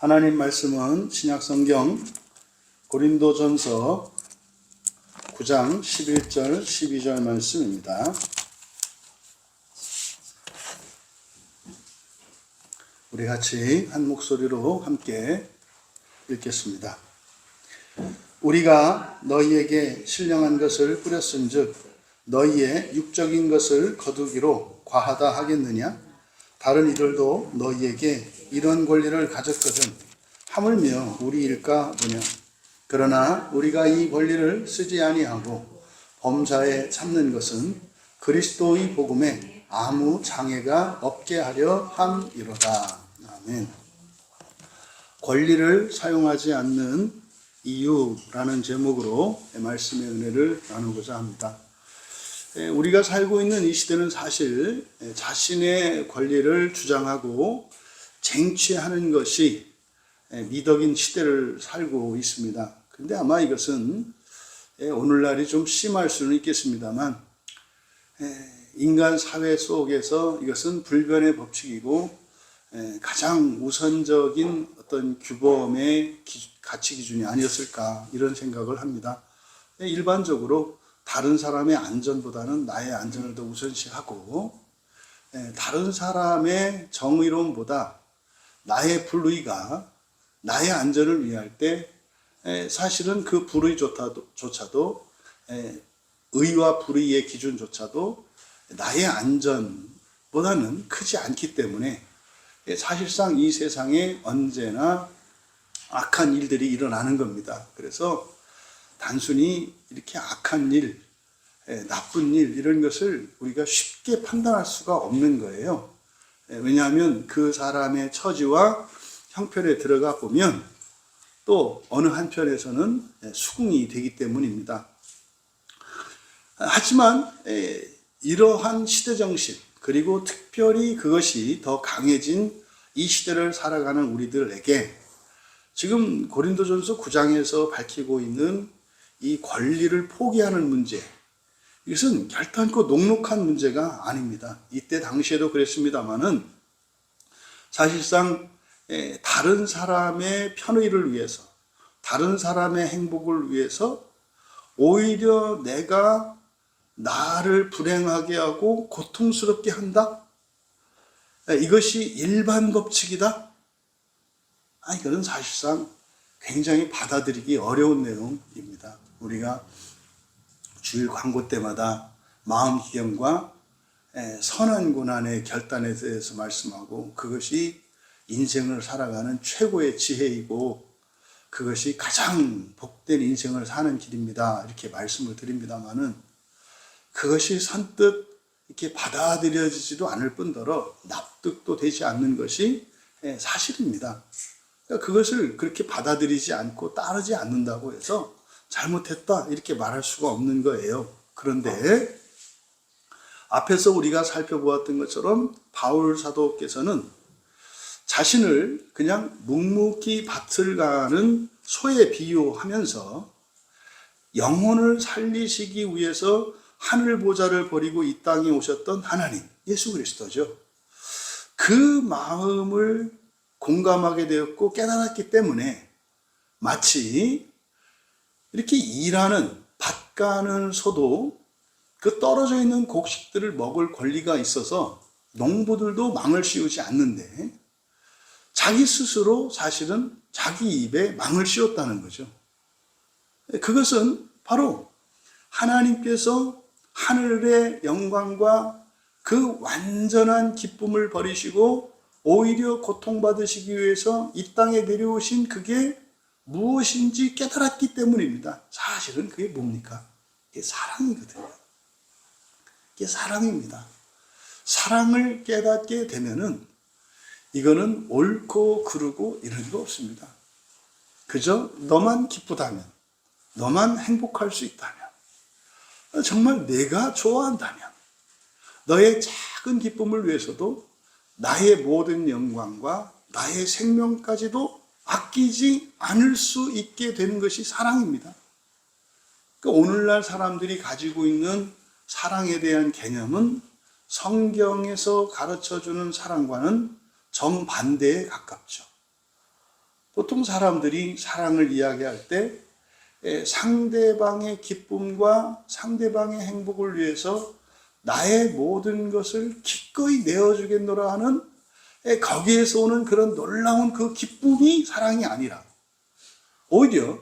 하나님 말씀은 신약성경 고린도전서 9장 11절 12절 말씀입니다. 우리 같이 한 목소리로 함께 읽겠습니다. 우리가 너희에게 신령한 것을 뿌렸은즉 너희의 육적인 것을 거두기로 과하다 하겠느냐? 다른 이들도 너희에게 이런 권리를 가졌거든 하물며 우리일까 보냐. 그러나 우리가 이 권리를 쓰지 아니하고 범사에 참는 것은 그리스도의 복음에 아무 장애가 없게 하려 함이로다. 아멘. 권리를 사용하지 않는 이유라는 제목으로 말씀의 은혜를 나누고자 합니다. 우리가 살고 있는 이 시대는 사실 자신의 권리를 주장하고 쟁취하는 것이 미덕인 시대를 살고 있습니다. 그런데 아마 이것은 오늘날이 좀 심할 수는 있겠습니다만 인간 사회 속에서 이것은 불변의 법칙이고 가장 우선적인 어떤 규범의 가치 기준이 아니었을까 이런 생각을 합니다. 일반적으로 다른 사람의 안전보다는 나의 안전을 더 우선시하고 다른 사람의 정의로움보다 나의 불의가 나의 안전을 위할 때 사실은 그 불의조차도 의와 불의의 기준조차도 나의 안전보다는 크지 않기 때문에 사실상 이 세상에 언제나 악한 일들이 일어나는 겁니다. 그래서 단순히 이렇게 악한 일, 나쁜 일 이런 것을 우리가 쉽게 판단할 수가 없는 거예요. 왜냐하면 그 사람의 처지와 형편에 들어가 보면 또 어느 한편에서는 수긍이 되기 때문입니다. 하지만 이러한 시대정신 그리고 특별히 그것이 더 강해진 이 시대를 살아가는 우리들에게 지금 고린도전서 9장에서 밝히고 있는 이 권리를 포기하는 문제, 이것은 결단코 녹록한 문제가 아닙니다. 이때 당시에도 그랬습니다마는 사실상 다른 사람의 편의를 위해서, 다른 사람의 행복을 위해서 오히려 내가 나를 불행하게 하고 고통스럽게 한다? 이것이 일반 법칙이다? 이거는 사실상 굉장히 받아들이기 어려운 내용입니다. 우리가 주일 광고 때마다 마음 기경과 선한 고난의 결단에 대해서 말씀하고 그것이 인생을 살아가는 최고의 지혜이고 그것이 가장 복된 인생을 사는 길입니다. 이렇게 말씀을 드립니다마는 그것이 선뜻 이렇게 받아들여지지도 않을 뿐더러 납득도 되지 않는 것이 사실입니다. 그것을 그렇게 받아들이지 않고 따르지 않는다고 해서 잘못했다 이렇게 말할 수가 없는 거예요. 그런데 앞에서 우리가 살펴보았던 것처럼 바울 사도께서는 자신을 그냥 묵묵히 밭을 가는 소에 비유하면서 영혼을 살리시기 위해서 하늘 보좌를 버리고 이 땅에 오셨던 하나님 예수 그리스도죠. 그 마음을 공감하게 되었고 깨달았기 때문에 마치 이렇게 일하는 밭 가는 소도 그 떨어져 있는 곡식들을 먹을 권리가 있어서 농부들도 망을 씌우지 않는데 자기 스스로 사실은 자기 입에 망을 씌웠다는 거죠. 그것은 바로 하나님께서 하늘의 영광과 그 완전한 기쁨을 버리시고 오히려 고통받으시기 위해서 이 땅에 내려오신 그게 무엇인지 깨달았기 때문입니다. 사실은 그게 뭡니까? 그게 사랑이거든요. 그게 사랑입니다. 사랑을 깨닫게 되면은 이거는 옳고 그르고 이런 거 없습니다. 그저 너만 기쁘다면, 너만 행복할 수 있다면, 정말 내가 좋아한다면, 너의 작은 기쁨을 위해서도 나의 모든 영광과 나의 생명까지도 아끼지 않을 수 있게 되는 것이 사랑입니다. 그러니까 오늘날 사람들이 가지고 있는 사랑에 대한 개념은 성경에서 가르쳐주는 사랑과는 정반대에 가깝죠. 보통 사람들이 사랑을 이야기할 때 상대방의 기쁨과 상대방의 행복을 위해서 나의 모든 것을 기꺼이 내어주겠노라 하는 거기에서 오는 그런 놀라운 그 기쁨이 사랑이 아니라 오히려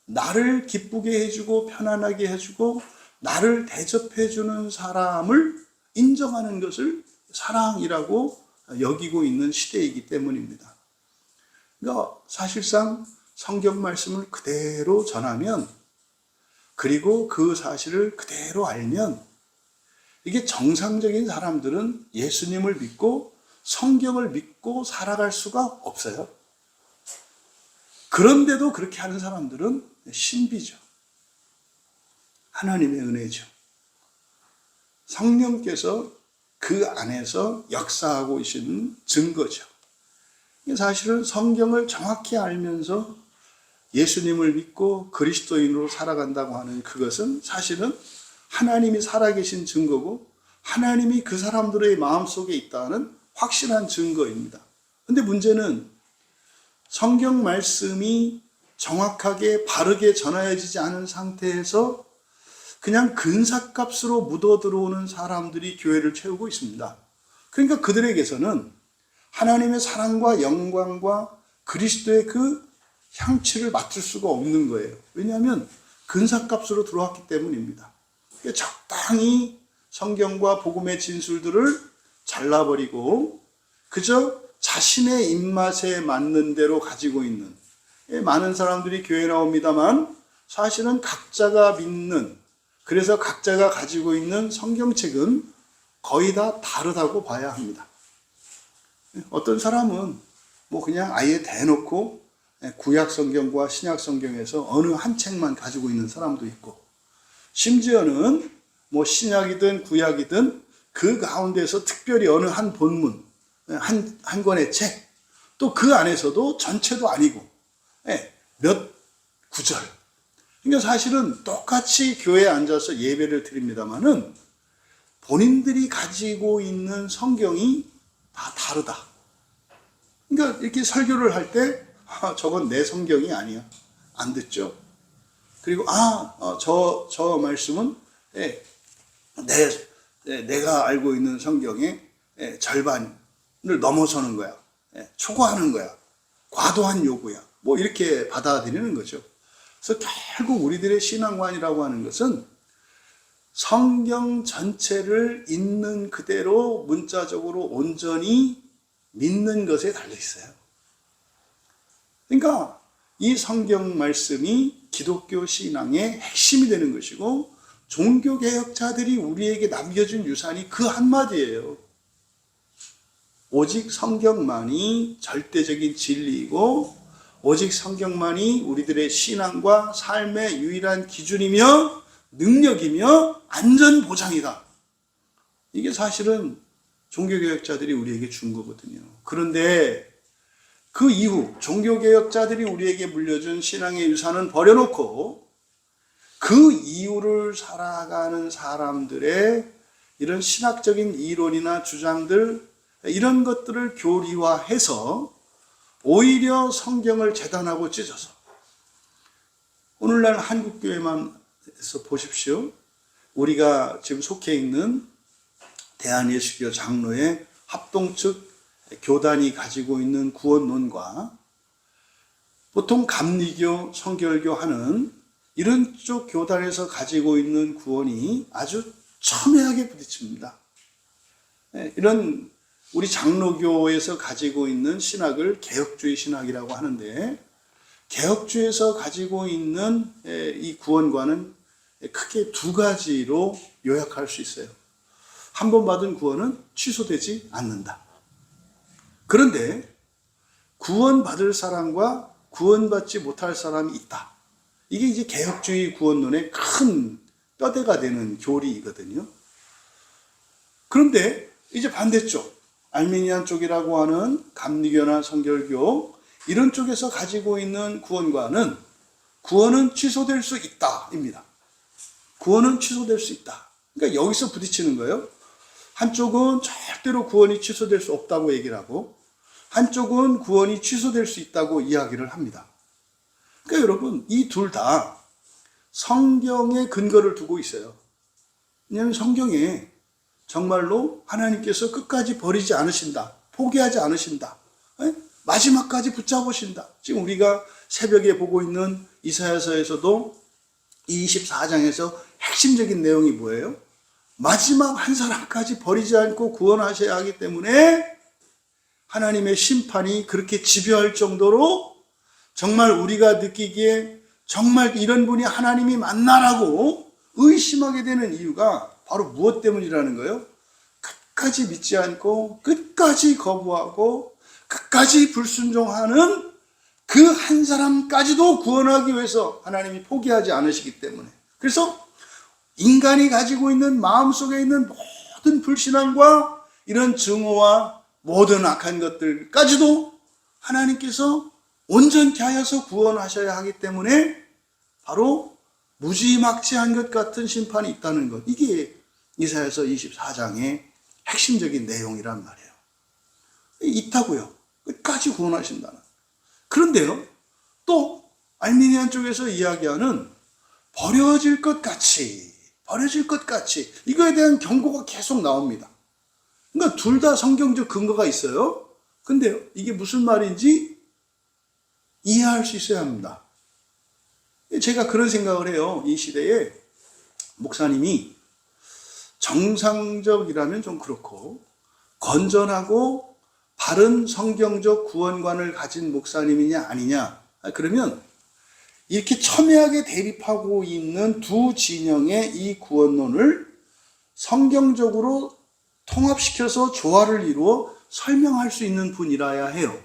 나를 기쁘게 해주고 편안하게 해주고 나를 대접해주는 사람을 인정하는 것을 사랑이라고 여기고 있는 시대이기 때문입니다. 그러니까 사실상 성경 말씀을 그대로 전하면 그리고 그 사실을 그대로 알면 이게 정상적인 사람들은 예수님을 믿고 성경을 믿고 살아갈 수가 없어요. 그런데도 그렇게 하는 사람들은 신비죠. 하나님의 은혜죠. 성령께서 그 안에서 역사하고 계시는 증거죠. 사실은 성경을 정확히 알면서 예수님을 믿고 그리스도인으로 살아간다고 하는 그것은 사실은 하나님이 살아계신 증거고 하나님이 그 사람들의 마음속에 있다는 확실한 증거입니다. 근데 문제는 성경 말씀이 정확하게 바르게 전해지지 않은 상태에서 그냥 근사값으로 묻어 들어오는 사람들이 교회를 채우고 있습니다. 그러니까 그들에게서는 하나님의 사랑과 영광과 그리스도의 그 향취를 맡을 수가 없는 거예요. 왜냐하면 근사값으로 들어왔기 때문입니다. 적당히 성경과 복음의 진술들을 잘라버리고 그저 자신의 입맛에 맞는 대로 가지고 있는 많은 사람들이 교회에 나옵니다만 사실은 각자가 믿는 그래서 각자가 가지고 있는 성경책은 거의 다 다르다고 봐야 합니다. 어떤 사람은 뭐 그냥 아예 대놓고 구약 성경과 신약 성경에서 어느 한 책만 가지고 있는 사람도 있고 심지어는 뭐 신약이든 구약이든 그 가운데서 특별히 어느 한 본문, 한 권의 책, 또 그 안에서도 전체도 아니고 몇 구절. 그러니까 사실은 똑같이 교회에 앉아서 예배를 드립니다마는 본인들이 가지고 있는 성경이 다 다르다. 그러니까 이렇게 설교를 할 때 저건 내 성경이 아니야. 안 듣죠. 그리고 저 말씀은 내가 알고 있는 성경의 절반을 넘어서는 거야. 초과하는 거야. 과도한 요구야. 뭐 이렇게 받아들이는 거죠. 그래서 결국 우리들의 신앙관이라고 하는 것은 성경 전체를 있는 그대로 문자적으로 온전히 믿는 것에 달려 있어요. 그러니까 이 성경 말씀이 기독교 신앙의 핵심이 되는 것이고 종교개혁자들이 우리에게 남겨준 유산이 그 한마디예요. 오직 성경만이 절대적인 진리이고 오직 성경만이 우리들의 신앙과 삶의 유일한 기준이며 능력이며 안전보장이다. 이게 사실은 종교개혁자들이 우리에게 준 거거든요. 그런데 그 이후 종교개혁자들이 우리에게 물려준 신앙의 유산은 버려놓고 그 이유를 살아가는 사람들의 이런 신학적인 이론이나 주장들 이런 것들을 교리화해서 오히려 성경을 재단하고 찢어서 오늘날 한국교회만 해서 보십시오. 우리가 지금 속해 있는 대한예수교 장로의 합동 측 교단이 가지고 있는 구원론과 보통 감리교, 성결교 하는 이런 쪽 교단에서 가지고 있는 구원이 아주 첨예하게 부딪힙니다. 이런 우리 장로교에서 가지고 있는 신학을 개혁주의 신학이라고 하는데 개혁주에서 가지고 있는 이 구원과는 크게 두 가지로 요약할 수 있어요. 한 번 받은 구원은 취소되지 않는다. 그런데 구원받을 사람과 구원받지 못할 사람이 있다. 이게 이제 개혁주의 구원론의 큰 뼈대가 되는 교리이거든요. 그런데 이제 반대쪽 알미니안 쪽이라고 하는 감리교나 성결교 이런 쪽에서 가지고 있는 구원과는 구원은 취소될 수 있다입니다. 구원은 취소될 수 있다. 그러니까 여기서 부딪히는 거예요. 한쪽은 절대로 구원이 취소될 수 없다고 얘기를 하고 한쪽은 구원이 취소될 수 있다고 이야기를 합니다. 그러니까 여러분, 이 둘 다 성경에 근거를 두고 있어요. 왜냐하면 성경에 정말로 하나님께서 끝까지 버리지 않으신다, 포기하지 않으신다, 마지막까지 붙잡으신다. 지금 우리가 새벽에 보고 있는 이사야서에서도 이 24장에서 핵심적인 내용이 뭐예요? 마지막 한 사람까지 버리지 않고 구원하셔야 하기 때문에 하나님의 심판이 그렇게 집요할 정도로 정말 우리가 느끼기에 정말 이런 분이 하나님이 맞나라고 의심하게 되는 이유가 바로 무엇 때문이라는 거예요? 끝까지 믿지 않고 끝까지 거부하고 끝까지 불순종하는 그 한 사람까지도 구원하기 위해서 하나님이 포기하지 않으시기 때문에. 그래서 인간이 가지고 있는 마음속에 있는 모든 불신앙과 이런 증오와 모든 악한 것들까지도 하나님께서 온전케 하여서 구원하셔야 하기 때문에 바로 무지막지한 것 같은 심판이 있다는 것. 이게 이사야서 24장의 핵심적인 내용이란 말이에요. 있다고요. 끝까지 구원하신다는. 그런데요, 또 알미니안 쪽에서 이야기하는 버려질 것 같이 이거에 대한 경고가 계속 나옵니다. 그러니까 둘 다 성경적 근거가 있어요. 근데요, 이게 무슨 말인지 이해할 수 있어야 합니다. 제가 그런 생각을 해요. 이 시대에 목사님이 정상적이라면 좀 그렇고 건전하고 바른 성경적 구원관을 가진 목사님이냐 아니냐, 그러면 이렇게 첨예하게 대립하고 있는 두 진영의 이 구원론을 성경적으로 통합시켜서 조화를 이루어 설명할 수 있는 분이라야 해요.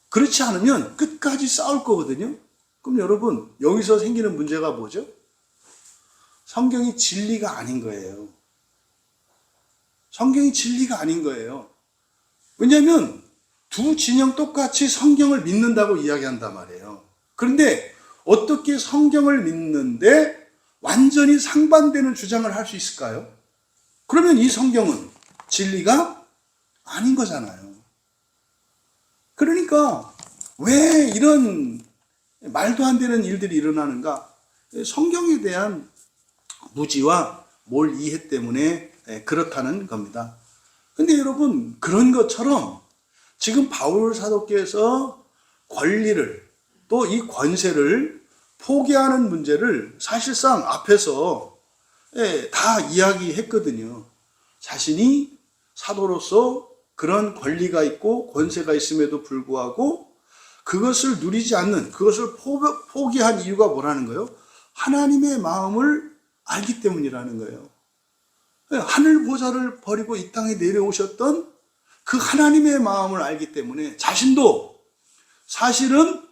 그렇지 않으면 끝까지 싸울 거거든요. 그럼 여러분, 여기서 생기는 문제가 뭐죠? 성경이 진리가 아닌 거예요. 성경이 진리가 아닌 거예요. 왜냐하면 두 진영 똑같이 성경을 믿는다고 이야기한단 말이에요. 그런데 어떻게 성경을 믿는데 완전히 상반되는 주장을 할 수 있을까요? 그러면 이 성경은 진리가 아닌 거잖아요. 그러니까 왜 이런 말도 안 되는 일들이 일어나는가? 성경에 대한 무지와 몰 이해 때문에 그렇다는 겁니다. 근데 여러분, 그런 것처럼 지금 바울 사도께서 권리를, 또 이 권세를 포기하는 문제를 사실상 앞에서 다 이야기했거든요. 자신이 사도로서 그런 권리가 있고 권세가 있음에도 불구하고 그것을 누리지 않는, 그것을 포기한 이유가 뭐라는 거예요? 하나님의 마음을 알기 때문이라는 거예요. 하늘 보좌를 버리고 이 땅에 내려오셨던 그 하나님의 마음을 알기 때문에 자신도 사실은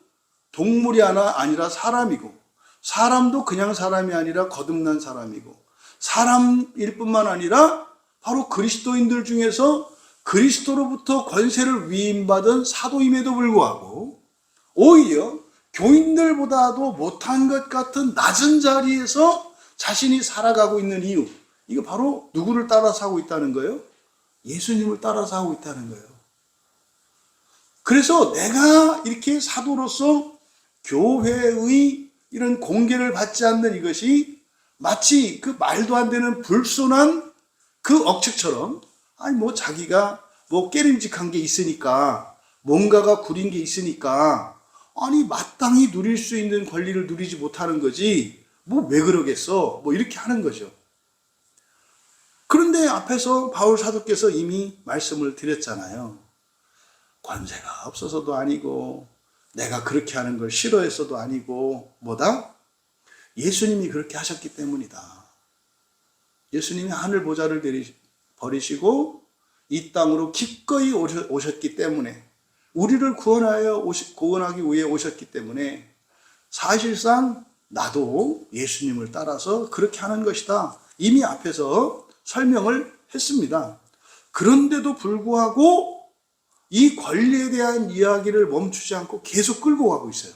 동물이 아니라 사람이고, 사람도 그냥 사람이 아니라 거듭난 사람이고, 사람일 뿐만 아니라 바로 그리스도인들 중에서 그리스도로부터 권세를 위임받은 사도임에도 불구하고 오히려 교인들보다도 못한 것 같은 낮은 자리에서 자신이 살아가고 있는 이유, 이거 바로 누구를 따라서 하고 있다는 거예요? 예수님을 따라서 하고 있다는 거예요. 그래서 내가 이렇게 사도로서 교회의 이런 공개를 받지 않는 이것이 마치 그 말도 안 되는 불순한 그 억측처럼, 아니 뭐 자기가 뭐 깨림직한 게 있으니까, 뭔가가 구린 게 있으니까 아니 마땅히 누릴 수 있는 권리를 누리지 못하는 거지 뭐 왜 그러겠어, 뭐 이렇게 하는 거죠. 그런데 앞에서 바울 사도께서 이미 말씀을 드렸잖아요. 권세가 없어서도 아니고 내가 그렇게 하는 걸 싫어했어도 아니고 뭐다? 예수님이 그렇게 하셨기 때문이다. 예수님이 하늘 보좌를 버리시고 이 땅으로 기꺼이 오셨기 때문에, 우리를 구원하기 위해 오셨기 때문에 사실상 나도 예수님을 따라서 그렇게 하는 것이다. 이미 앞에서 설명을 했습니다. 그런데도 불구하고 이 권리에 대한 이야기를 멈추지 않고 계속 끌고 가고 있어요.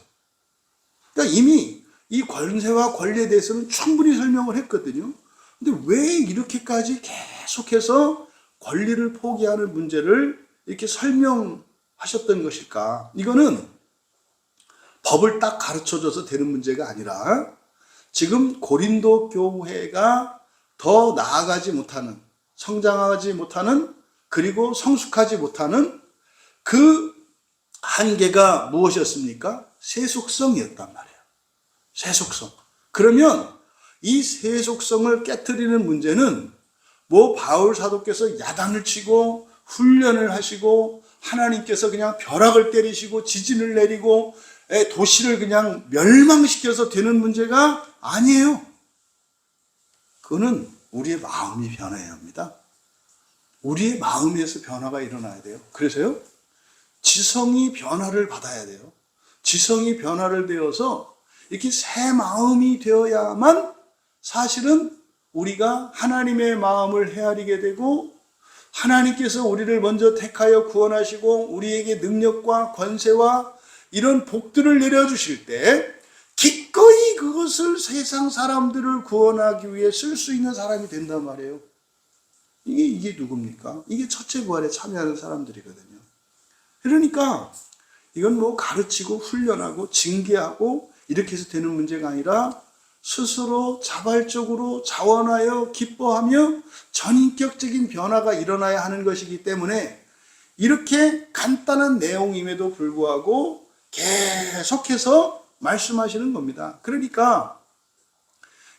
그러니까 이미 이 권세와 권리에 대해서는 충분히 설명을 했거든요. 근데 왜 이렇게까지 계속해서 권리를 포기하는 문제를 이렇게 설명하고 하셨던 것일까? 이거는 법을 딱 가르쳐줘서 되는 문제가 아니라 지금 고린도 교회가 더 나아가지 못하는, 성장하지 못하는, 그리고 성숙하지 못하는 그 한계가 무엇이었습니까? 세속성이었단 말이에요. 세속성. 그러면 이 세속성을 깨트리는 문제는 뭐 바울 사도께서 야단을 치고 훈련을 하시고 하나님께서 그냥 벼락을 때리시고 지진을 내리고 도시를 그냥 멸망시켜서 되는 문제가 아니에요. 그거는 우리의 마음이 변해야 합니다. 우리의 마음에서 변화가 일어나야 돼요. 그래서요, 지성이 변화를 받아야 돼요. 지성이 변화를 되어서 이렇게 새 마음이 되어야만 사실은 우리가 하나님의 마음을 헤아리게 되고 하나님께서 우리를 먼저 택하여 구원하시고 우리에게 능력과 권세와 이런 복들을 내려주실 때 기꺼이 그것을 세상 사람들을 구원하기 위해 쓸 수 있는 사람이 된단 말이에요. 이게 누굽니까? 이게 첫째 부활에 참여하는 사람들이거든요. 그러니까 이건 뭐 가르치고 훈련하고 징계하고 이렇게 해서 되는 문제가 아니라 스스로 자발적으로 자원하여 기뻐하며 전인격적인 변화가 일어나야 하는 것이기 때문에 이렇게 간단한 내용임에도 불구하고 계속해서 말씀하시는 겁니다. 그러니까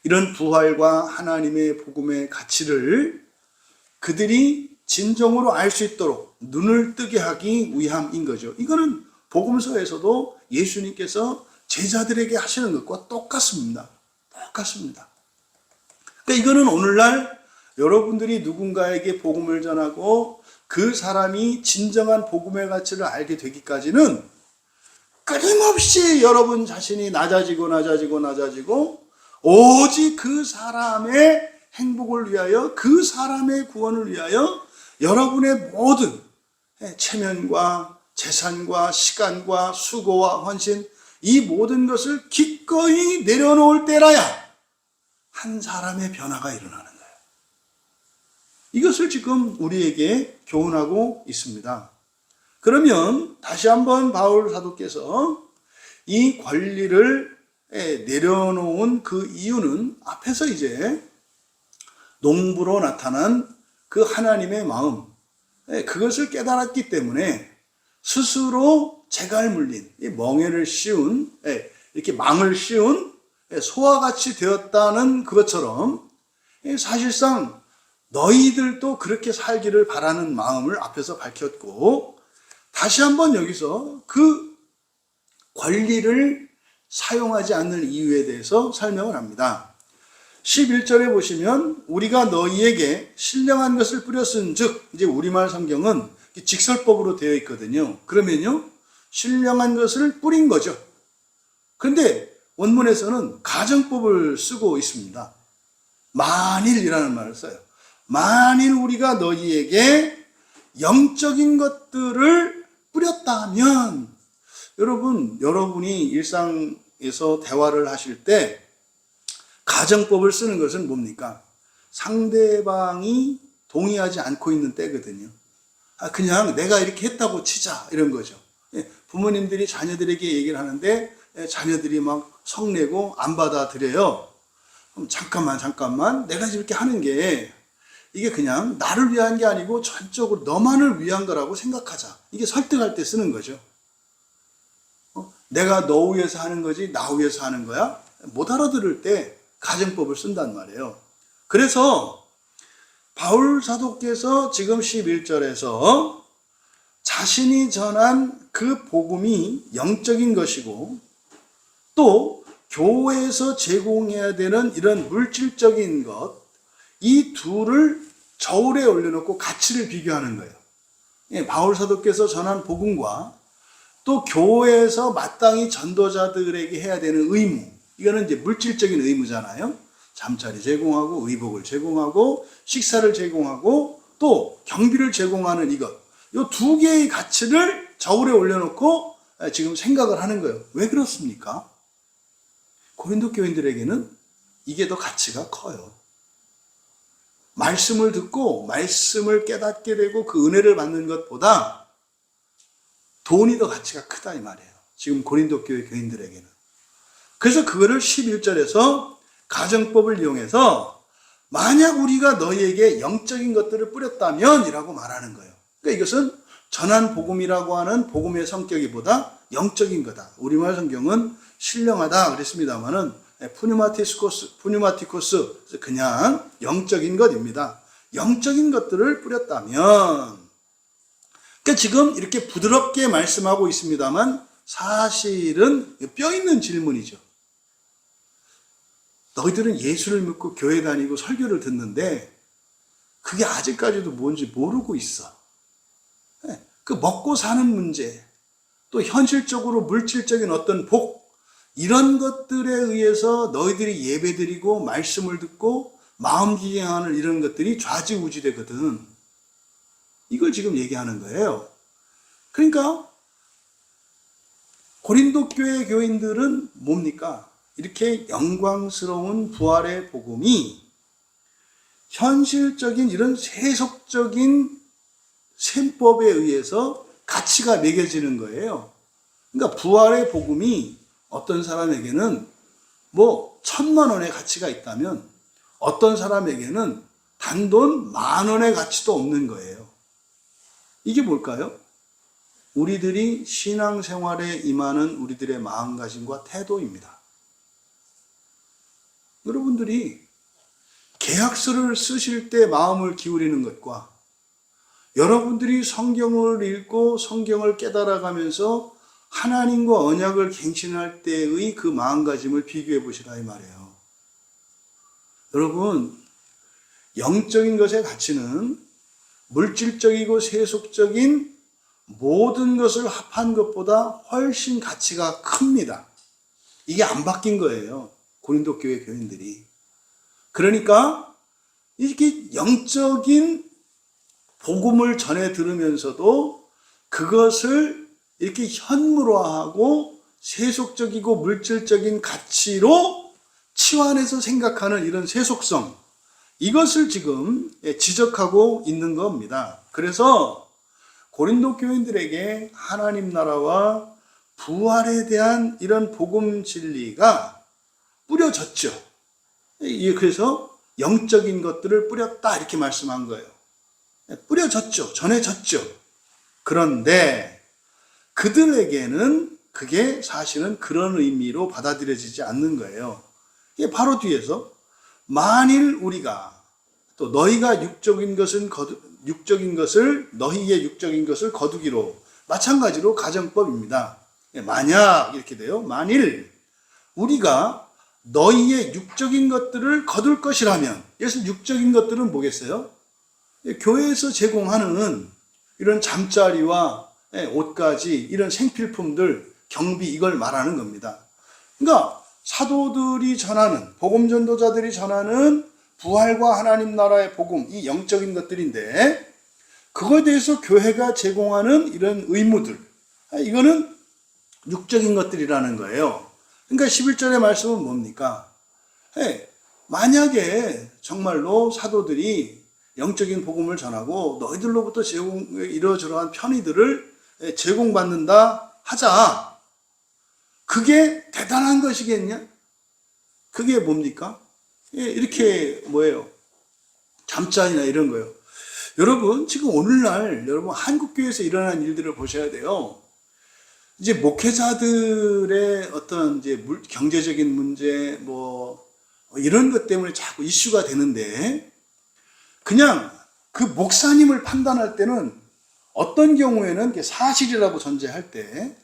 이런 부활과 하나님의 복음의 가치를 그들이 진정으로 알 수 있도록 눈을 뜨게 하기 위함인 거죠. 이거는 복음서에서도 예수님께서 제자들에게 하시는 것과 똑같습니다. 똑같습니다. 그러니까 이거는 오늘날 여러분들이 누군가에게 복음을 전하고 그 사람이 진정한 복음의 가치를 알게 되기까지는 끊임없이 여러분 자신이 낮아지고 오직 그 사람의 행복을 위하여, 그 사람의 구원을 위하여 여러분의 모든 체면과 재산과 시간과 수고와 헌신, 이 모든 것을 기꺼이 내려놓을 때라야 한 사람의 변화가 일어나는 거예요. 이것을 지금 우리에게 교훈하고 있습니다. 그러면 다시 한번 바울 사도께서 이 권리를 내려놓은 그 이유는 앞에서 이제 농부로 나타난 그 하나님의 마음, 그것을 깨달았기 때문에 스스로 재갈 물린, 멍에를 씌운, 이렇게 망을 씌운 소와 같이 되었다는 그것처럼 사실상 너희들도 그렇게 살기를 바라는 마음을 앞에서 밝혔고, 다시 한번 여기서 그 권리를 사용하지 않는 이유에 대해서 설명을 합니다. 11절에 보시면 우리가 너희에게 신령한 것을 뿌렸은 즉, 이제 우리말 성경은 직설법으로 되어 있거든요. 그러면요, 신령한 것을 뿌린 거죠. 그런데 원문에서는 가정법을 쓰고 있습니다. 만일이라는 말을 써요. 만일 우리가 너희에게 영적인 것들을 뿌렸다면, 여러분이 일상에서 대화를 하실 때 가정법을 쓰는 것은 뭡니까? 상대방이 동의하지 않고 있는 때거든요. 그냥 내가 이렇게 했다고 치자, 이런 거죠. 부모님들이 자녀들에게 얘기를 하는데 자녀들이 막 성내고 안 받아들여요. 그럼 잠깐만, 내가 이렇게 하는 게 이게 그냥 나를 위한 게 아니고 전적으로 너만을 위한 거라고 생각하자. 이게 설득할 때 쓰는 거죠. 내가 너 위해서 하는 거지 나 위해서 하는 거야? 못 알아들을 때 가정법을 쓴단 말이에요. 그래서 바울 사도께서 지금 11절에서 자신이 전한 그 복음이 영적인 것이고 또 교회에서 제공해야 되는 이런 물질적인 것, 이 둘을 저울에 올려놓고 가치를 비교하는 거예요. 바울 사도께서 전한 복음과 또 교회에서 마땅히 전도자들에게 해야 되는 의무, 이거는 이제 물질적인 의무잖아요. 잠자리 제공하고 의복을 제공하고 식사를 제공하고 또 경비를 제공하는 이것, 이 두 개의 가치를 저울에 올려놓고 지금 생각을 하는 거예요. 왜 그렇습니까? 고린도 교인들에게는 이게 더 가치가 커요. 말씀을 듣고 말씀을 깨닫게 되고 그 은혜를 받는 것보다 돈이 더 가치가 크다 이 말이에요. 지금 고린도 교회 교인들에게는. 그래서 그거를 11절에서 가정법을 이용해서 만약 우리가 너희에게 영적인 것들을 뿌렸다면 이라고 말하는 거예요. 그러니까 이것은 전한 복음이라고 하는 복음의 성격이보다 영적인 거다. 우리말 성경은 신령하다 그랬습니다만은 푸뉴마티코스 그냥 영적인 것입니다. 영적인 것들을 뿌렸다면, 그러니까 지금 이렇게 부드럽게 말씀하고 있습니다만 사실은 뼈 있는 질문이죠. 너희들은 예수를 믿고 교회 다니고 설교를 듣는데 그게 아직까지도 뭔지 모르고 있어. 그 먹고 사는 문제, 또 현실적으로 물질적인 어떤 복, 이런 것들에 의해서 너희들이 예배드리고 말씀을 듣고 마음 기행하는 이런 것들이 좌지우지되거든. 이걸 지금 얘기하는 거예요. 그러니까 고린도 교회 교인들은 뭡니까? 이렇게 영광스러운 부활의 복음이 현실적인 이런 세속적인 셈법에 의해서 가치가 매겨지는 거예요. 그러니까 부활의 복음이 어떤 사람에게는 뭐 1,000,000원의 가치가 있다면 어떤 사람에게는 단돈 10,000원의 가치도 없는 거예요. 이게 뭘까요? 우리들이 신앙생활에 임하는 우리들의 마음가짐과 태도입니다. 여러분들이 계약서를 쓰실 때 마음을 기울이는 것과 여러분들이 성경을 읽고 성경을 깨달아가면서 하나님과 언약을 갱신할 때의 그 마음가짐을 비교해 보시라 이 말이에요. 여러분, 영적인 것의 가치는 물질적이고 세속적인 모든 것을 합한 것보다 훨씬 가치가 큽니다. 이게 안 바뀐 거예요. 고린도 교회 교인들이. 그러니까 이렇게 영적인 복음을 전해 들으면서도 그것을 이렇게 현물화하고 세속적이고 물질적인 가치로 치환해서 생각하는 이런 세속성, 이것을 지금 지적하고 있는 겁니다. 그래서 고린도 교인들에게 하나님 나라와 부활에 대한 이런 복음 진리가 뿌려졌죠. 그래서 영적인 것들을 뿌렸다 이렇게 말씀한 거예요. 뿌려졌죠. 전해졌죠. 그런데 그들에게는 그게 사실은 그런 의미로 받아들여지지 않는 거예요. 이게 바로 뒤에서 만일 우리가 또 너희가 육적인 것을 너희의 육적인 것을 거두기로, 마찬가지로 가정법입니다. 만약 이렇게 돼요. 만일 우리가 너희의 육적인 것들을 거둘 것이라면, 그래서 육적인 것들은 뭐겠어요? 교회에서 제공하는 이런 잠자리와 옷가지, 이런 생필품들, 경비, 이걸 말하는 겁니다. 그러니까 사도들이 전하는, 복음 전도자들이 전하는 부활과 하나님 나라의 복음, 이 영적인 것들인데 그거에 대해서 교회가 제공하는 이런 의무들, 이거는 육적인 것들이라는 거예요. 그러니까 11절의 말씀은 뭡니까? 만약에 정말로 사도들이 영적인 복음을 전하고 너희들로부터 이러저러한 편의들을 제공받는다 하자. 그게 대단한 것이겠냐? 그게 뭡니까? 이렇게 잠자리나 이런 거예요. 여러분, 지금 오늘날 여러분 한국교회에서 일어나는 일들을 보셔야 돼요. 이제 목회자들의 어떤 이제 경제적인 문제 이런 것 때문에 자꾸 이슈가 되는데, 그냥 그 목사님을 판단할 때는 어떤 경우에는 사실이라고 전제할 때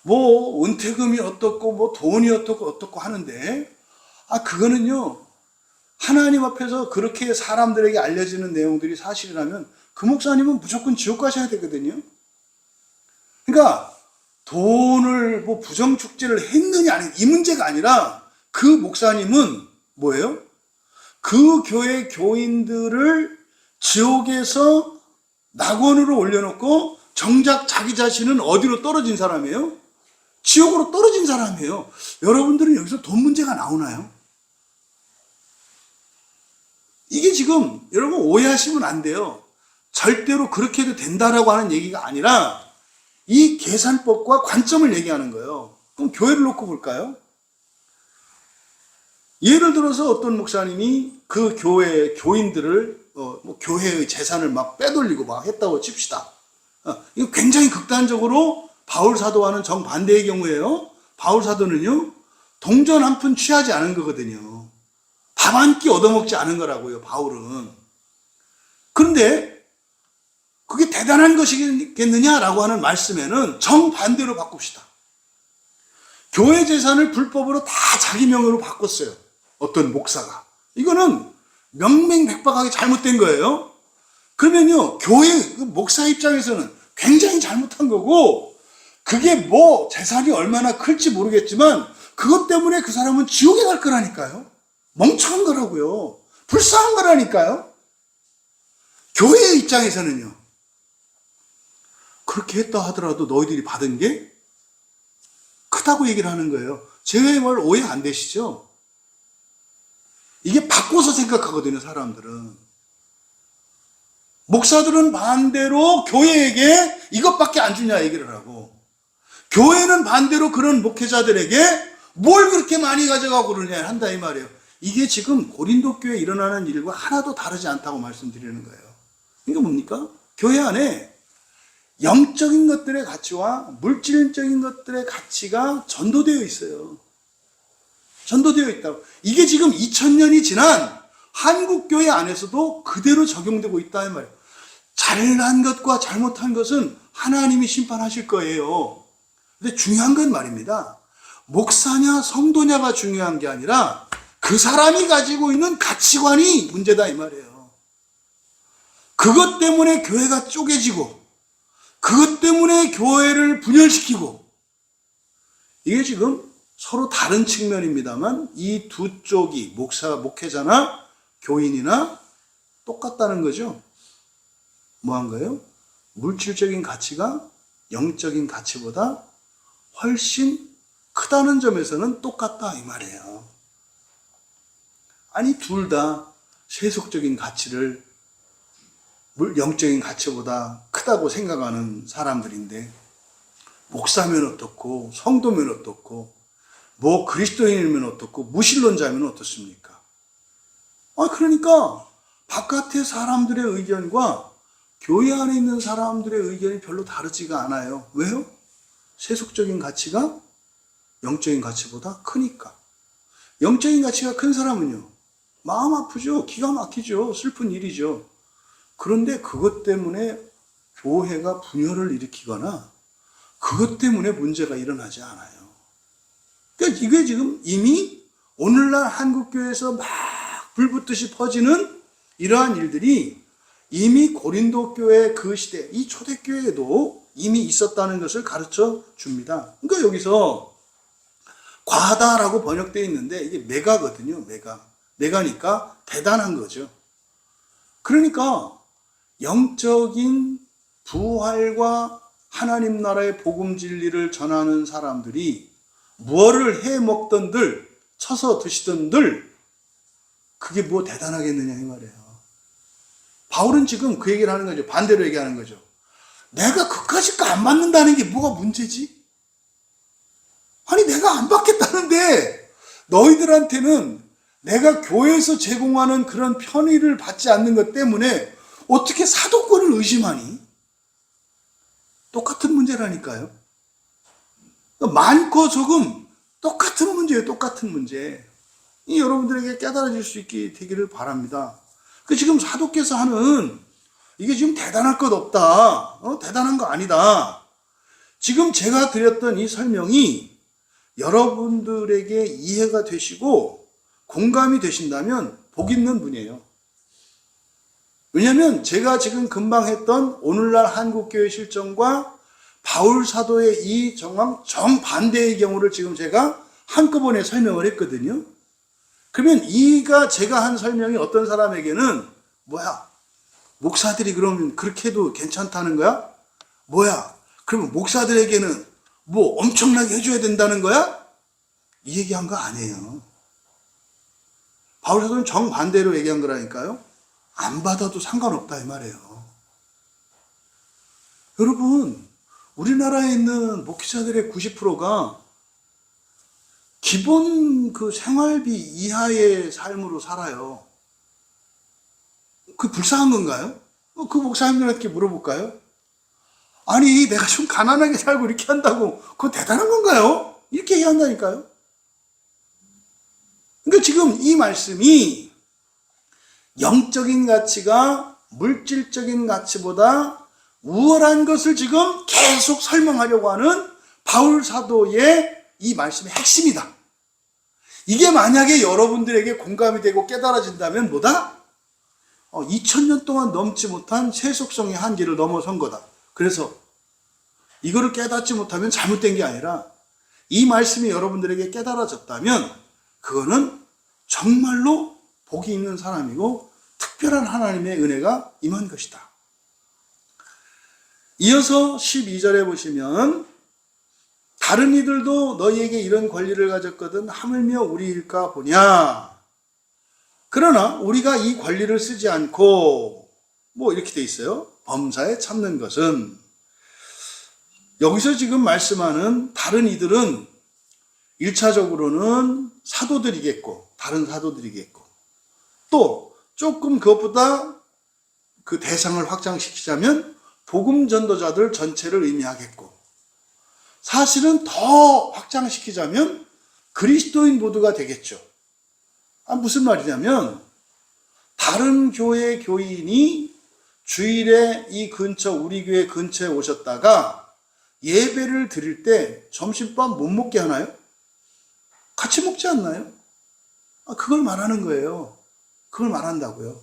은퇴금이 어떻고 돈이 어떻고 하는데, 그거는요 하나님 앞에서 그렇게 사람들에게 알려지는 내용들이 사실이라면 그 목사님은 무조건 지옥 가셔야 되거든요. 그러니까 돈을 부정축제를 했느냐 아니, 이 문제가 아니라 그 목사님은 뭐예요? 그 교회 교인들을 지옥에서 낙원으로 올려놓고 정작 자기 자신은 어디로 떨어진 사람이에요? 지옥으로 떨어진 사람이에요. 여러분들은 여기서 돈 문제가 나오나요? 이게 지금 여러분 오해하시면 안 돼요. 절대로 그렇게 해도 된다라고 하는 얘기가 아니라 이 계산법과 관점을 얘기하는 거예요. 그럼 교회를 놓고 볼까요? 예를 들어서 어떤 목사님이 그 교회 교인들을 교회의 재산을 막 빼돌리고 막 했다고 칩시다. 이거 굉장히 극단적으로 바울 사도와는 정반대의 경우예요. 바울 사도는요, 동전 한 푼 취하지 않은 거거든요. 밥 한 끼 얻어먹지 않은 거라고요, 바울은. 그런데 그게 대단한 것이겠느냐라고 하는 말씀에는 정반대로 바꿉시다. 교회 재산을 불법으로 다 자기 명의로 바꿨어요. 어떤 목사가. 이거는 명명백백하게 잘못된 거예요. 그러면요, 교회 목사 입장에서는 굉장히 잘못한 거고, 그게 뭐 재산이 얼마나 클지 모르겠지만 그것 때문에 그 사람은 지옥에 갈 거라니까요. 멍청한 거라고요. 불쌍한 거라니까요. 교회의 입장에서는요. 그렇게 했다 하더라도 너희들이 받은 게 크다고 얘기를 하는 거예요. 제 말 오해 안 되시죠? 이게 바꿔서 생각하거든요, 사람들은. 목사들은 반대로 교회에게 이것밖에 안 주냐 얘기를 하고, 교회는 반대로 그런 목회자들에게 뭘 그렇게 많이 가져가고 그러냐 한다 이 말이에요. 이게 지금 고린도 교회에 일어나는 일과 하나도 다르지 않다고 말씀드리는 거예요. 이게 뭡니까? 교회 안에 영적인 것들의 가치와 물질적인 것들의 가치가 전도되어 있어요. 전도되어 있다고. 이게 지금 2000년이 지난 한국 교회 안에서도 그대로 적용되고 있다 이 말이에요. 잘난 것과 잘못한 것은 하나님이 심판하실 거예요. 근데 중요한 건 말입니다. 목사냐 성도냐가 중요한 게 아니라 그 사람이 가지고 있는 가치관이 문제다 이 말이에요. 그것 때문에 교회가 쪼개지고, 그것 때문에 교회를 분열시키고, 이게 지금 서로 다른 측면입니다만 이 두 쪽이 목회자나 교인이나 똑같다는 거죠. 뭐한 거예요? 물질적인 가치가 영적인 가치보다 훨씬 크다는 점에서는 똑같다 이 말이에요. 아니 둘 다 세속적인 가치를 영적인 가치보다 크다고 생각하는 사람들인데, 목사면 어떻고 성도면 어떻고 뭐 그리스도인이면 어떻고 무신론자면 어떻습니까? 그러니까 바깥의 사람들의 의견과 교회 안에 있는 사람들의 의견이 별로 다르지가 않아요. 왜요? 세속적인 가치가 영적인 가치보다 크니까. 영적인 가치가 큰 사람은요, 마음 아프죠. 기가 막히죠. 슬픈 일이죠. 그런데 그것 때문에 교회가 분열을 일으키거나 그것 때문에 문제가 일어나지 않아요. 그러니까 이게 지금 이미 오늘날 한국교회에서 막 불붙듯이 퍼지는 이러한 일들이 이미 고린도 교회 그 시대, 이 초대교회에도 이미 있었다는 것을 가르쳐 줍니다. 그러니까 여기서 과다라고 번역되어 있는데 이게 메가거든요. 메가니까 대단한 거죠. 그러니까 영적인 부활과 하나님 나라의 복음 진리를 전하는 사람들이 무엇을 해 먹던들, 쳐서 드시던들, 그게 뭐 대단하겠느냐 이 말이에요. 바울은 지금 그 얘기를 하는 거죠. 반대로 얘기하는 거죠. 내가 그까짓 거 안 받는다는 게 뭐가 문제지? 아니 내가 안 받겠다는데 너희들한테는 내가 교회에서 제공하는 그런 편의를 받지 않는 것 때문에 어떻게 사도권을 의심하니? 똑같은 문제라니까요. 많고 조금 똑같은 문제예요. 똑같은 문제. 이 여러분들에게 깨달아질 수 있게 되기를 바랍니다. 지금 사도께서 하는 이게 지금 대단할 것 없다. 대단한 거 아니다. 지금 제가 드렸던 이 설명이 여러분들에게 이해가 되시고 공감이 되신다면 복 있는 분이에요. 왜냐하면 제가 지금 금방 했던 오늘날 한국교회 실정과 바울 사도의 이 정반대의 경우를 지금 제가 한꺼번에 설명을 했거든요. 그러면 제가 한 설명이 어떤 사람에게는 뭐야? 목사들이 그러면 그렇게 해도 괜찮다는 거야? 뭐야? 그러면 목사들에게는 뭐 엄청나게 해줘야 된다는 거야? 이 얘기한 거 아니에요. 바울 사도는 정반대로 얘기한 거라니까요. 안 받아도 상관없다 이 말이에요. 여러분, 우리나라에 있는 목회자들의 90%가 기본 그 생활비 이하의 삶으로 살아요. 그 불쌍한 건가요? 그 목사님들한테 물어볼까요? 아니, 내가 좀 가난하게 살고 이렇게 한다고 그거 대단한 건가요? 이렇게 얘기한다니까요. 그러니까 지금 이 말씀이 영적인 가치가 물질적인 가치보다 우월한 것을 지금 계속 설명하려고 하는 바울 사도의 이 말씀의 핵심이다. 이게 만약에 여러분들에게 공감이 되고 깨달아진다면 뭐다? 2000년 동안 넘지 못한 세속성의 한계를 넘어선 거다. 그래서 이거를 깨닫지 못하면 잘못된 게 아니라 이 말씀이 여러분들에게 깨달아졌다면 그거는 정말로 복이 있는 사람이고 특별한 하나님의 은혜가 임한 것이다. 이어서 12절에 보시면 다른 이들도 너희에게 이런 권리를 가졌거든 하물며 우리일까 보냐. 그러나 우리가 이 권리를 쓰지 않고 뭐 이렇게 돼 있어요. 범사에 참는 것은, 여기서 지금 말씀하는 다른 이들은 1차적으로는 사도들이겠고 다른 사도들이겠고, 또 조금 그것보다 그 대상을 확장시키자면 복음 전도자들 전체를 의미하겠고, 사실은 더 확장시키자면 그리스도인 모두가 되겠죠. 무슨 말이냐면 다른 교회 교인이 주일에 이 근처 우리 교회 근처에 오셨다가 예배를 드릴 때 점심밥 못 먹게 하나요? 같이 먹지 않나요? 그걸 말하는 거예요. 그걸 말한다고요.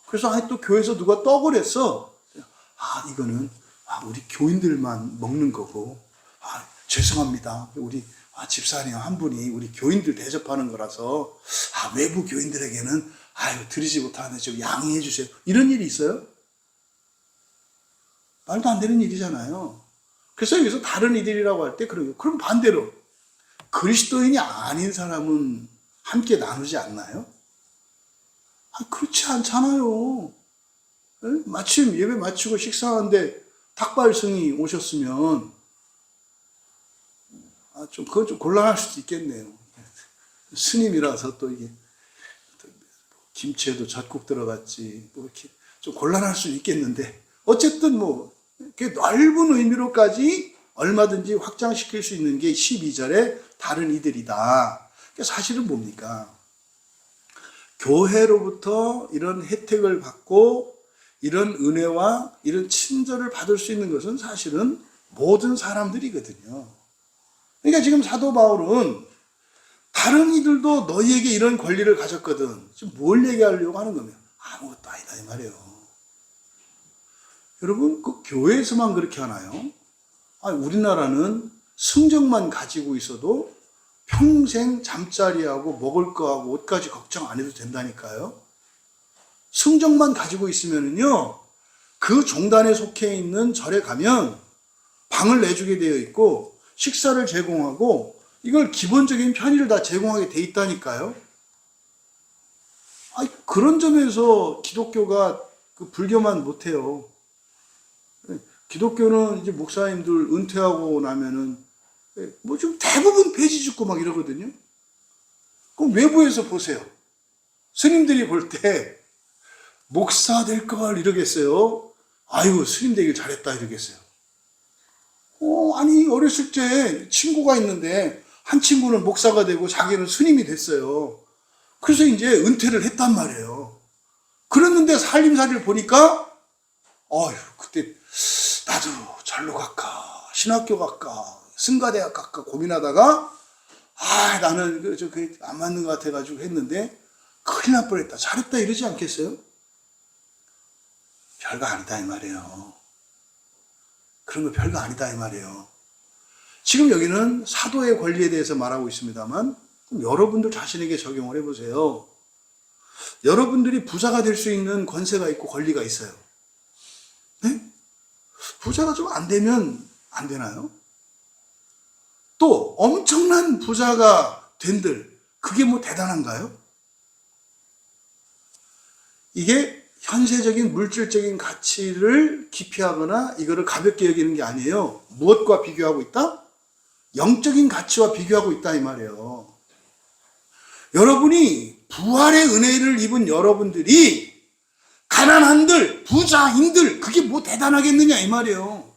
그래서 아니 또 교회에서 누가 떡을 했어. 이거는 우리 교인들만 먹는 거고, 죄송합니다. 우리 집사님 한 분이 우리 교인들 대접하는 거라서 외부 교인들에게는 드리지 못하는데 좀 양해해 주세요. 이런 일이 있어요? 말도 안 되는 일이잖아요. 그래서 여기서 다른 이들이라고 할 때 그럼 반대로 그리스도인이 아닌 사람은 함께 나누지 않나요? 그렇지 않잖아요. 마침 예배 마치고 식사하는데 닭발승이 오셨으면 그건 좀 곤란할 수도 있겠네요. 스님이라서 또 이게 김치에도 젖국 들어갔지 뭐 이렇게 좀 곤란할 수도 있겠는데, 어쨌든 이렇게 넓은 의미로까지 얼마든지 확장시킬 수 있는 게 12절에 다른 이들이다. 사실은 뭡니까? 교회로부터 이런 혜택을 받고 이런 은혜와 이런 친절을 받을 수 있는 것은 사실은 모든 사람들이거든요. 그러니까 지금 사도 바울은 다른 이들도 너희에게 이런 권리를 가졌거든. 지금 뭘 얘기하려고 하는 거면 아무것도 아니다 이 말이에요. 여러분, 그 교회에서만 그렇게 하나요? 우리나라는 성적만 가지고 있어도 평생 잠자리하고 먹을 거하고 옷까지 걱정 안 해도 된다니까요. 성적만 가지고 있으면은요, 그 종단에 속해 있는 절에 가면 방을 내주게 되어 있고 식사를 제공하고 이걸 기본적인 편의를 다 제공하게 돼 있다니까요. 그런 점에서 기독교가 불교만 못해요. 기독교는 이제 목사님들 은퇴하고 나면은 좀 대부분 폐지 짓고 막 이러거든요. 그럼 외부에서 보세요. 스님들이 볼 때 목사 될 걸 이러겠어요? 스님 되길 잘했다 이러겠어요? 아니 어렸을 때 친구가 있는데 한 친구는 목사가 되고 자기는 스님이 됐어요. 그래서 이제 은퇴를 했단 말이에요. 그랬는데 살림살이를 보니까 그때 나도 절로 갈까 신학교 갈까 승가대학 갈까 고민하다가 나는 그게 안 맞는 것 같아가지고 했는데 큰일 날 뻔했다 잘했다 이러지 않겠어요? 별거 아니다 이 말이에요. 그런 거 별거 아니다 이 말이에요. 지금 여기는 사도의 권리에 대해서 말하고 있습니다만 여러분들 자신에게 적용을 해보세요. 여러분들이 부자가 될 수 있는 권세가 있고 권리가 있어요. 네? 부자가 좀 안 되면 안 되나요? 또 엄청난 부자가 된들 그게 대단한가요? 이게 현세적인 물질적인 가치를 기피하거나 이거를 가볍게 여기는 게 아니에요. 무엇과 비교하고 있다? 영적인 가치와 비교하고 있다 이 말이에요. 여러분이 부활의 은혜를 입은 여러분들이 가난한들, 부자인들 그게 뭐 대단하겠느냐 이 말이에요.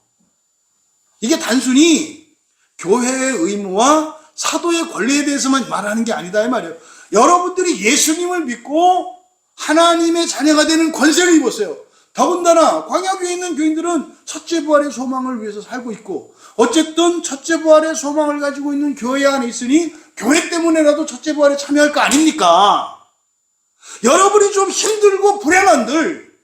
이게 단순히 교회의 의무와 사도의 권리에 대해서만 말하는 게 아니다 이 말이에요. 여러분들이 예수님을 믿고 하나님의 자녀가 되는 권세를 입었어요. 더군다나 광야교회에 있는 교인들은 첫째 부활의 소망을 위해서 살고 있고 어쨌든 첫째 부활의 소망을 가지고 있는 교회 안에 있으니 교회 때문에라도 첫째 부활에 참여할 거 아닙니까? 여러분이 좀 힘들고 불행한들,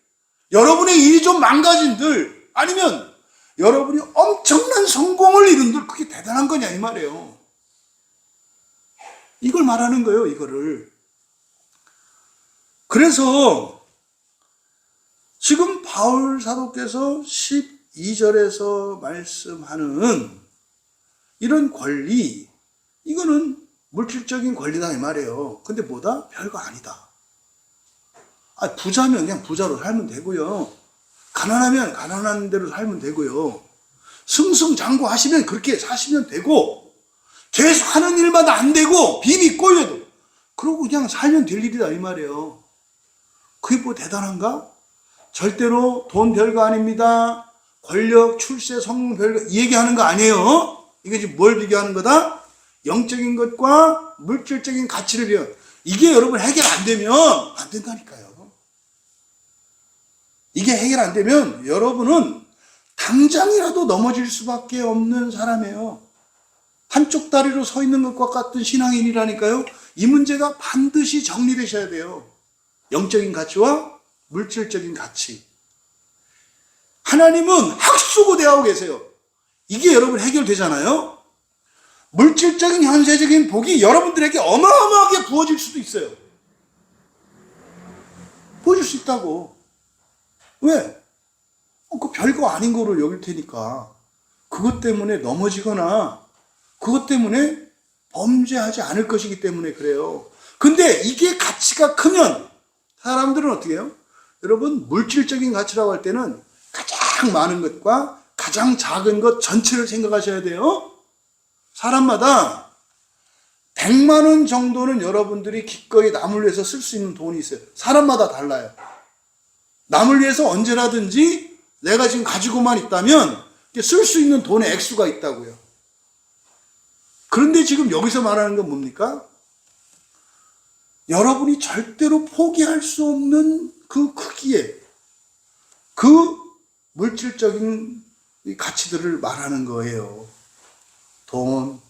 여러분의 일이 좀 망가진들, 아니면 여러분이 엄청난 성공을 이룬들 그게 대단한 거냐 이 말이에요. 이걸 말하는 거예요, 이거를. 그래서 지금 바울 사도께서 12절에서 말씀하는 이런 권리, 이거는 물질적인 권리다 이 말이에요. 근데 뭐다? 별거 아니다. 부자면 그냥 부자로 살면 되고요. 가난하면 가난한 대로 살면 되고요. 승승장구하시면 그렇게 사시면 되고, 계속 하는 일마다 안 되고 빚이 꼬여도 그러고 그냥 살면 될 일이다 이 말이에요. 그게 뭐 대단한가? 절대로 돈 별거 아닙니다. 권력, 출세, 성공 별거 이 얘기하는 거 아니에요. 이게 지금 뭘 비교하는 거다? 영적인 것과 물질적인 가치를 비교. 이게 여러분 해결 안 되면 안 된다니까요. 이게 해결 안 되면 여러분은 당장이라도 넘어질 수밖에 없는 사람이에요. 한쪽 다리로 서 있는 것과 같은 신앙인이라니까요. 이 문제가 반드시 정리되셔야 돼요. 영적인 가치와 물질적인 가치. 하나님은 학수고대하고 계세요. 이게 여러분 해결되잖아요. 물질적인 현세적인 복이 여러분들에게 어마어마하게 부어질 수도 있어요. 부어질 수 있다고. 왜? 그 별거 아닌 거로 여길 테니까. 그것 때문에 넘어지거나 그것 때문에 범죄하지 않을 것이기 때문에 그래요. 근데 이게 가치가 크면 사람들은 어떻게 해요? 여러분, 물질적인 가치라고 할 때는 가장 많은 것과 가장 작은 것 전체를 생각하셔야 돼요. 사람마다 100만 원 정도는 여러분들이 기꺼이 남을 위해서 쓸 수 있는 돈이 있어요. 사람마다 달라요. 남을 위해서 언제라든지 내가 지금 가지고만 있다면 쓸 수 있는 돈의 액수가 있다고요. 그런데 지금 여기서 말하는 건 뭡니까? 여러분이 절대로 포기할 수 없는 그 크기의 그 물질적인 가치들을 말하는 거예요. 돈,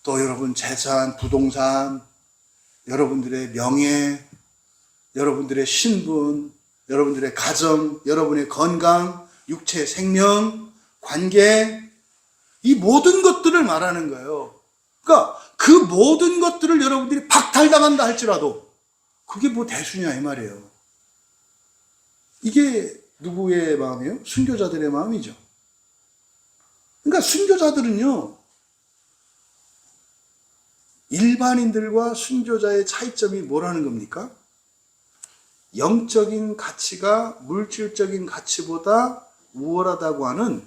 또 여러분 재산, 부동산, 여러분들의 명예, 여러분들의 신분, 여러분들의 가정, 여러분의 건강, 육체 생명, 관계, 이 모든 것들을 말하는 거예요. 그러니까 그 모든 것들을 여러분들이 박탈당한다 할지라도 그게 뭐 대수냐 이 말이에요. 이게 누구의 마음이에요? 순교자들의 마음이죠. 그러니까 순교자들은요, 일반인들과 순교자의 차이점이 뭐라는 겁니까? 영적인 가치가 물질적인 가치보다 우월하다고 하는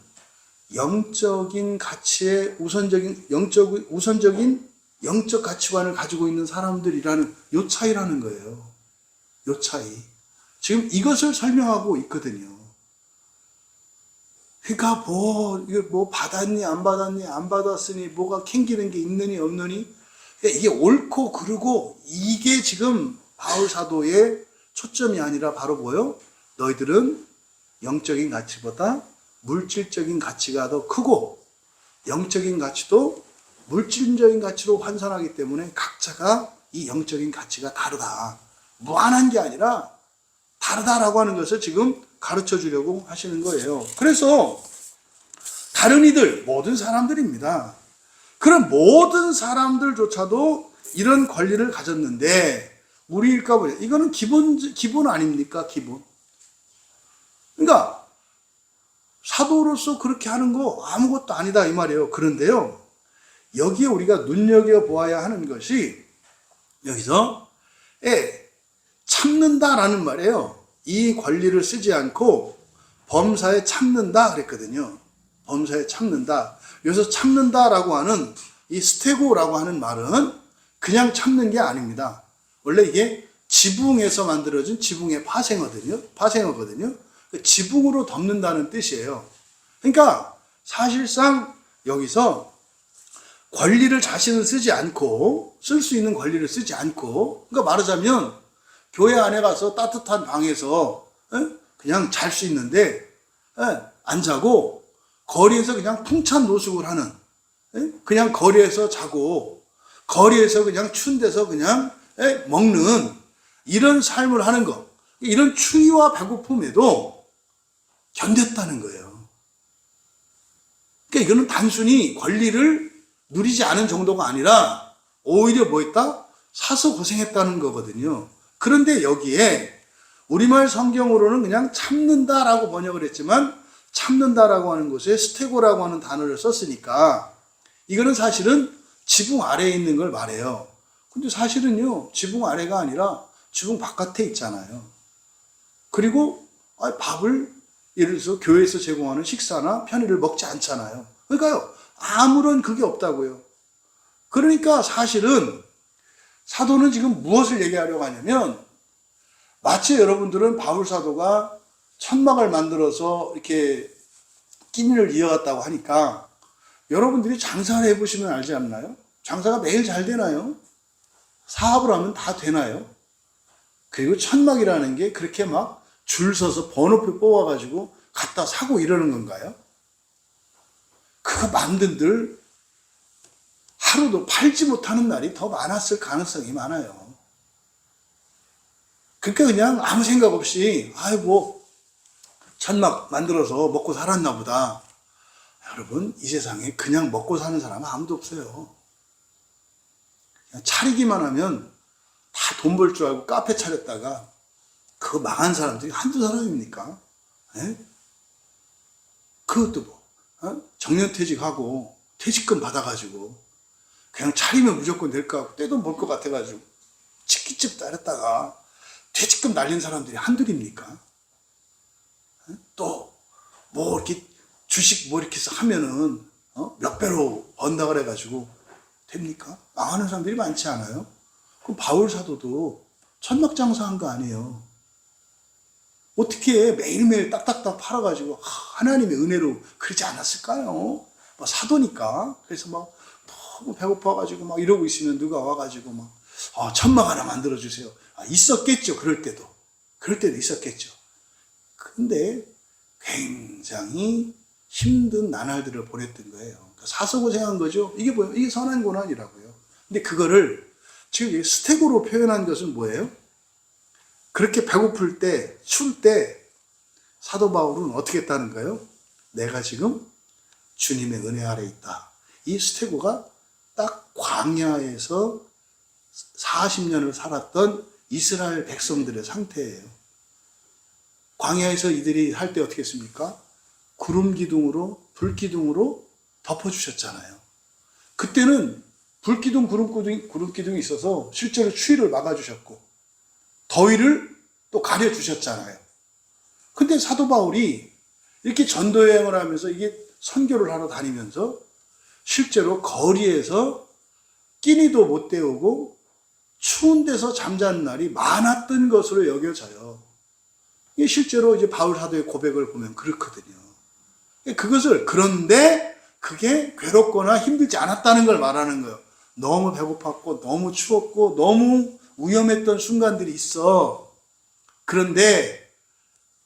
영적인 가치의 우선적인 영적 가치관을 가지고 있는 사람들이라는 요 차이라는 거예요. 요 차이. 지금 이것을 설명하고 있거든요. 그러니까 뭐 받았니 안 받았니 안 받았으니 뭐가 캥기는 게 있느니 없느니, 이게 옳고 그르고 이게 지금 바울 사도의 초점이 아니라 바로 뭐요? 너희들은 영적인 가치보다 물질적인 가치가 더 크고 영적인 가치도 물질적인 가치로 환산하기 때문에 각자가 이 영적인 가치가 다르다. 무한한 게 아니라 다르다라고 하는 것을 지금 가르쳐 주려고 하시는 거예요. 그래서 다른 이들, 모든 사람들입니다. 그런 모든 사람들조차도 이런 권리를 가졌는데 우리일까 보냐. 이거는 기본 아닙니까? 기본. 그러니까 사도로서 그렇게 하는 거 아무것도 아니다 이 말이에요. 그런데요, 여기에 우리가 눈여겨보아야 하는 것이 여기서 참는다라는 말이에요. 이 권리를 쓰지 않고 범사에 참는다 그랬거든요. 범사에 참는다. 여기서 참는다라고 하는 이 스테고라고 하는 말은 그냥 참는 게 아닙니다. 원래 이게 지붕에서 만들어진 지붕의 파생어거든요. 지붕으로 덮는다는 뜻이에요. 그러니까 사실상 여기서 권리를 자신은 쓰지 않고, 쓸 수 있는 권리를 쓰지 않고, 그러니까 말하자면 교회 안에 가서 따뜻한 방에서 그냥 잘 수 있는데 안 자고 거리에서 그냥 풍찬 노숙을 하는, 그냥 거리에서 자고 거리에서 그냥 추운 데서 그냥 먹는 이런 삶을 하는 거, 이런 추위와 배고픔에도 견뎠다는 거예요. 그러니까 이거는 단순히 권리를 누리지 않은 정도가 아니라 오히려 뭐 했다? 사서 고생했다는 거거든요. 그런데 여기에 우리말 성경으로는 그냥 참는다라고 번역을 했지만 참는다라고 하는 곳에 스테고라고 하는 단어를 썼으니까 이거는 사실은 지붕 아래에 있는 걸 말해요. 근데 사실은요, 지붕 아래가 아니라 지붕 바깥에 있잖아요. 그리고 밥을 예를 들어서 교회에서 제공하는 식사나 편의를 먹지 않잖아요. 그러니까요, 아무런 그게 없다고요. 그러니까 사실은 사도는 지금 무엇을 얘기하려고 하냐면, 마치 여러분들은 바울 사도가 천막을 만들어서 이렇게 끼니를 이어갔다고 하니까 여러분들이 장사를 해보시면 알지 않나요? 장사가 매일 잘 되나요? 사업을 하면 다 되나요? 그리고 천막이라는 게 그렇게 막 줄 서서 번호표 뽑아가지고 갖다 사고 이러는 건가요? 그거 만든들 하루도 팔지 못하는 날이 더 많았을 가능성이 많아요. 그러니까 그냥 아무 생각 없이 아이고 천막 만들어서 먹고 살았나 보다. 여러분, 이 세상에 그냥 먹고 사는 사람은 아무도 없어요. 그냥 차리기만 하면 다 돈 벌 줄 알고 카페 차렸다가 그거 망한 사람들이 한두 사람입니까? 에? 그것도 뭐 정년퇴직하고 퇴직금 받아가지고 그냥 차리면 무조건 될 것 같고 떼돈 벌 것 같아가지고 치킨집 따렸다가 퇴직금 날린 사람들이 한둘입니까? 또 뭐 이렇게 주식 뭐 이렇게 해서 하면은 몇 배로 번다 그래가지고 됩니까? 망하는 사람들이 많지 않아요? 그럼 바울 사도도 천막 장사한 거 아니에요. 어떻게 매일매일 딱딱딱 팔아가지고 하나님의 은혜로 그러지 않았을까요? 막 사도니까. 그래서 막 너무 배고파가지고 막 이러고 있으면 누가 와가지고 막 천막 하나 만들어주세요. 있었겠죠. 그럴 때도 있었겠죠. 근데 굉장히 힘든 나날들을 보냈던 거예요. 그러니까 사서 고생한 거죠. 이게 뭐예요? 이게 선한 고난이라고요. 근데 그거를 지금 스택으로 표현한 것은 뭐예요? 그렇게 배고플 때, 추울 때 사도 바울은 어떻게 했다는가요? 내가 지금 주님의 은혜 아래 있다. 이 스테고가 딱 광야에서 40년을 살았던 이스라엘 백성들의 상태예요. 광야에서 이들이 할 때 어떻게 했습니까? 구름 기둥으로, 불 기둥으로 덮어주셨잖아요. 그때는 불 기둥, 구름 기둥이 있어서 실제로 추위를 막아주셨고 더위를 또 가려주셨잖아요. 근데 사도 바울이 이렇게 전도 여행을 하면서 이게 선교를 하러 다니면서 실제로 거리에서 끼니도 못 때우고 추운 데서 잠자는 날이 많았던 것으로 여겨져요. 이게 실제로 이제 바울 사도의 고백을 보면 그렇거든요. 그런데 그게 괴롭거나 힘들지 않았다는 걸 말하는 거예요. 너무 배고팠고 너무 추웠고 너무 위험했던 순간들이 있어. 그런데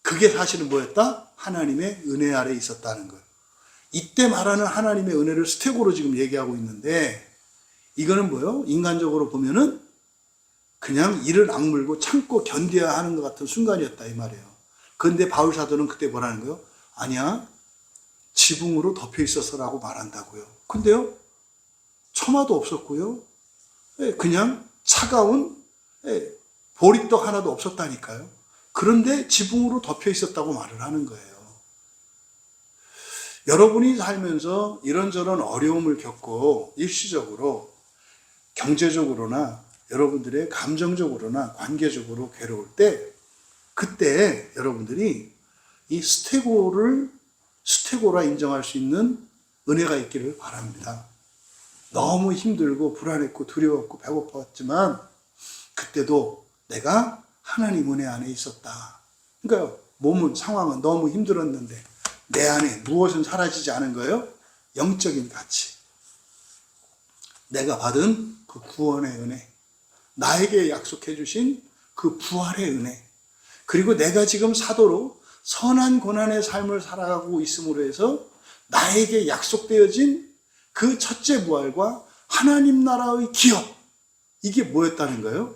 그게 사실은 뭐였다? 하나님의 은혜 아래 있었다는 거예요. 이때 말하는 하나님의 은혜를 스택으로 지금 얘기하고 있는데 이거는 뭐예요? 인간적으로 보면은 그냥 이를 악물고 참고 견뎌야 하는 것 같은 순간이었다 이 말이에요. 그런데 바울 사도는 그때 뭐라는 거예요? 아니야, 지붕으로 덮여 있어서라고 말한다고요. 근데요, 처마도 없었고요, 그냥 차가운 보리떡 하나도 없었다니까요. 그런데 지붕으로 덮여 있었다고 말을 하는 거예요. 여러분이 살면서 이런저런 어려움을 겪고 일시적으로 경제적으로나 여러분들의 감정적으로나 관계적으로 괴로울 때 그때 여러분들이 이 스테고라 인정할 수 있는 은혜가 있기를 바랍니다. 너무 힘들고 불안했고 두려웠고 배고팠지만 그때도 내가 하나님 은혜 안에 있었다. 그러니까 상황은 너무 힘들었는데 내 안에 무엇은 사라지지 않은 거예요? 영적인 가치. 내가 받은 그 구원의 은혜, 나에게 약속해 주신 그 부활의 은혜, 그리고 내가 지금 사도로 선한 고난의 삶을 살아가고 있음으로 해서 나에게 약속되어진 그 첫째 부활과 하나님 나라의 기업, 이게 뭐였다는 거예요?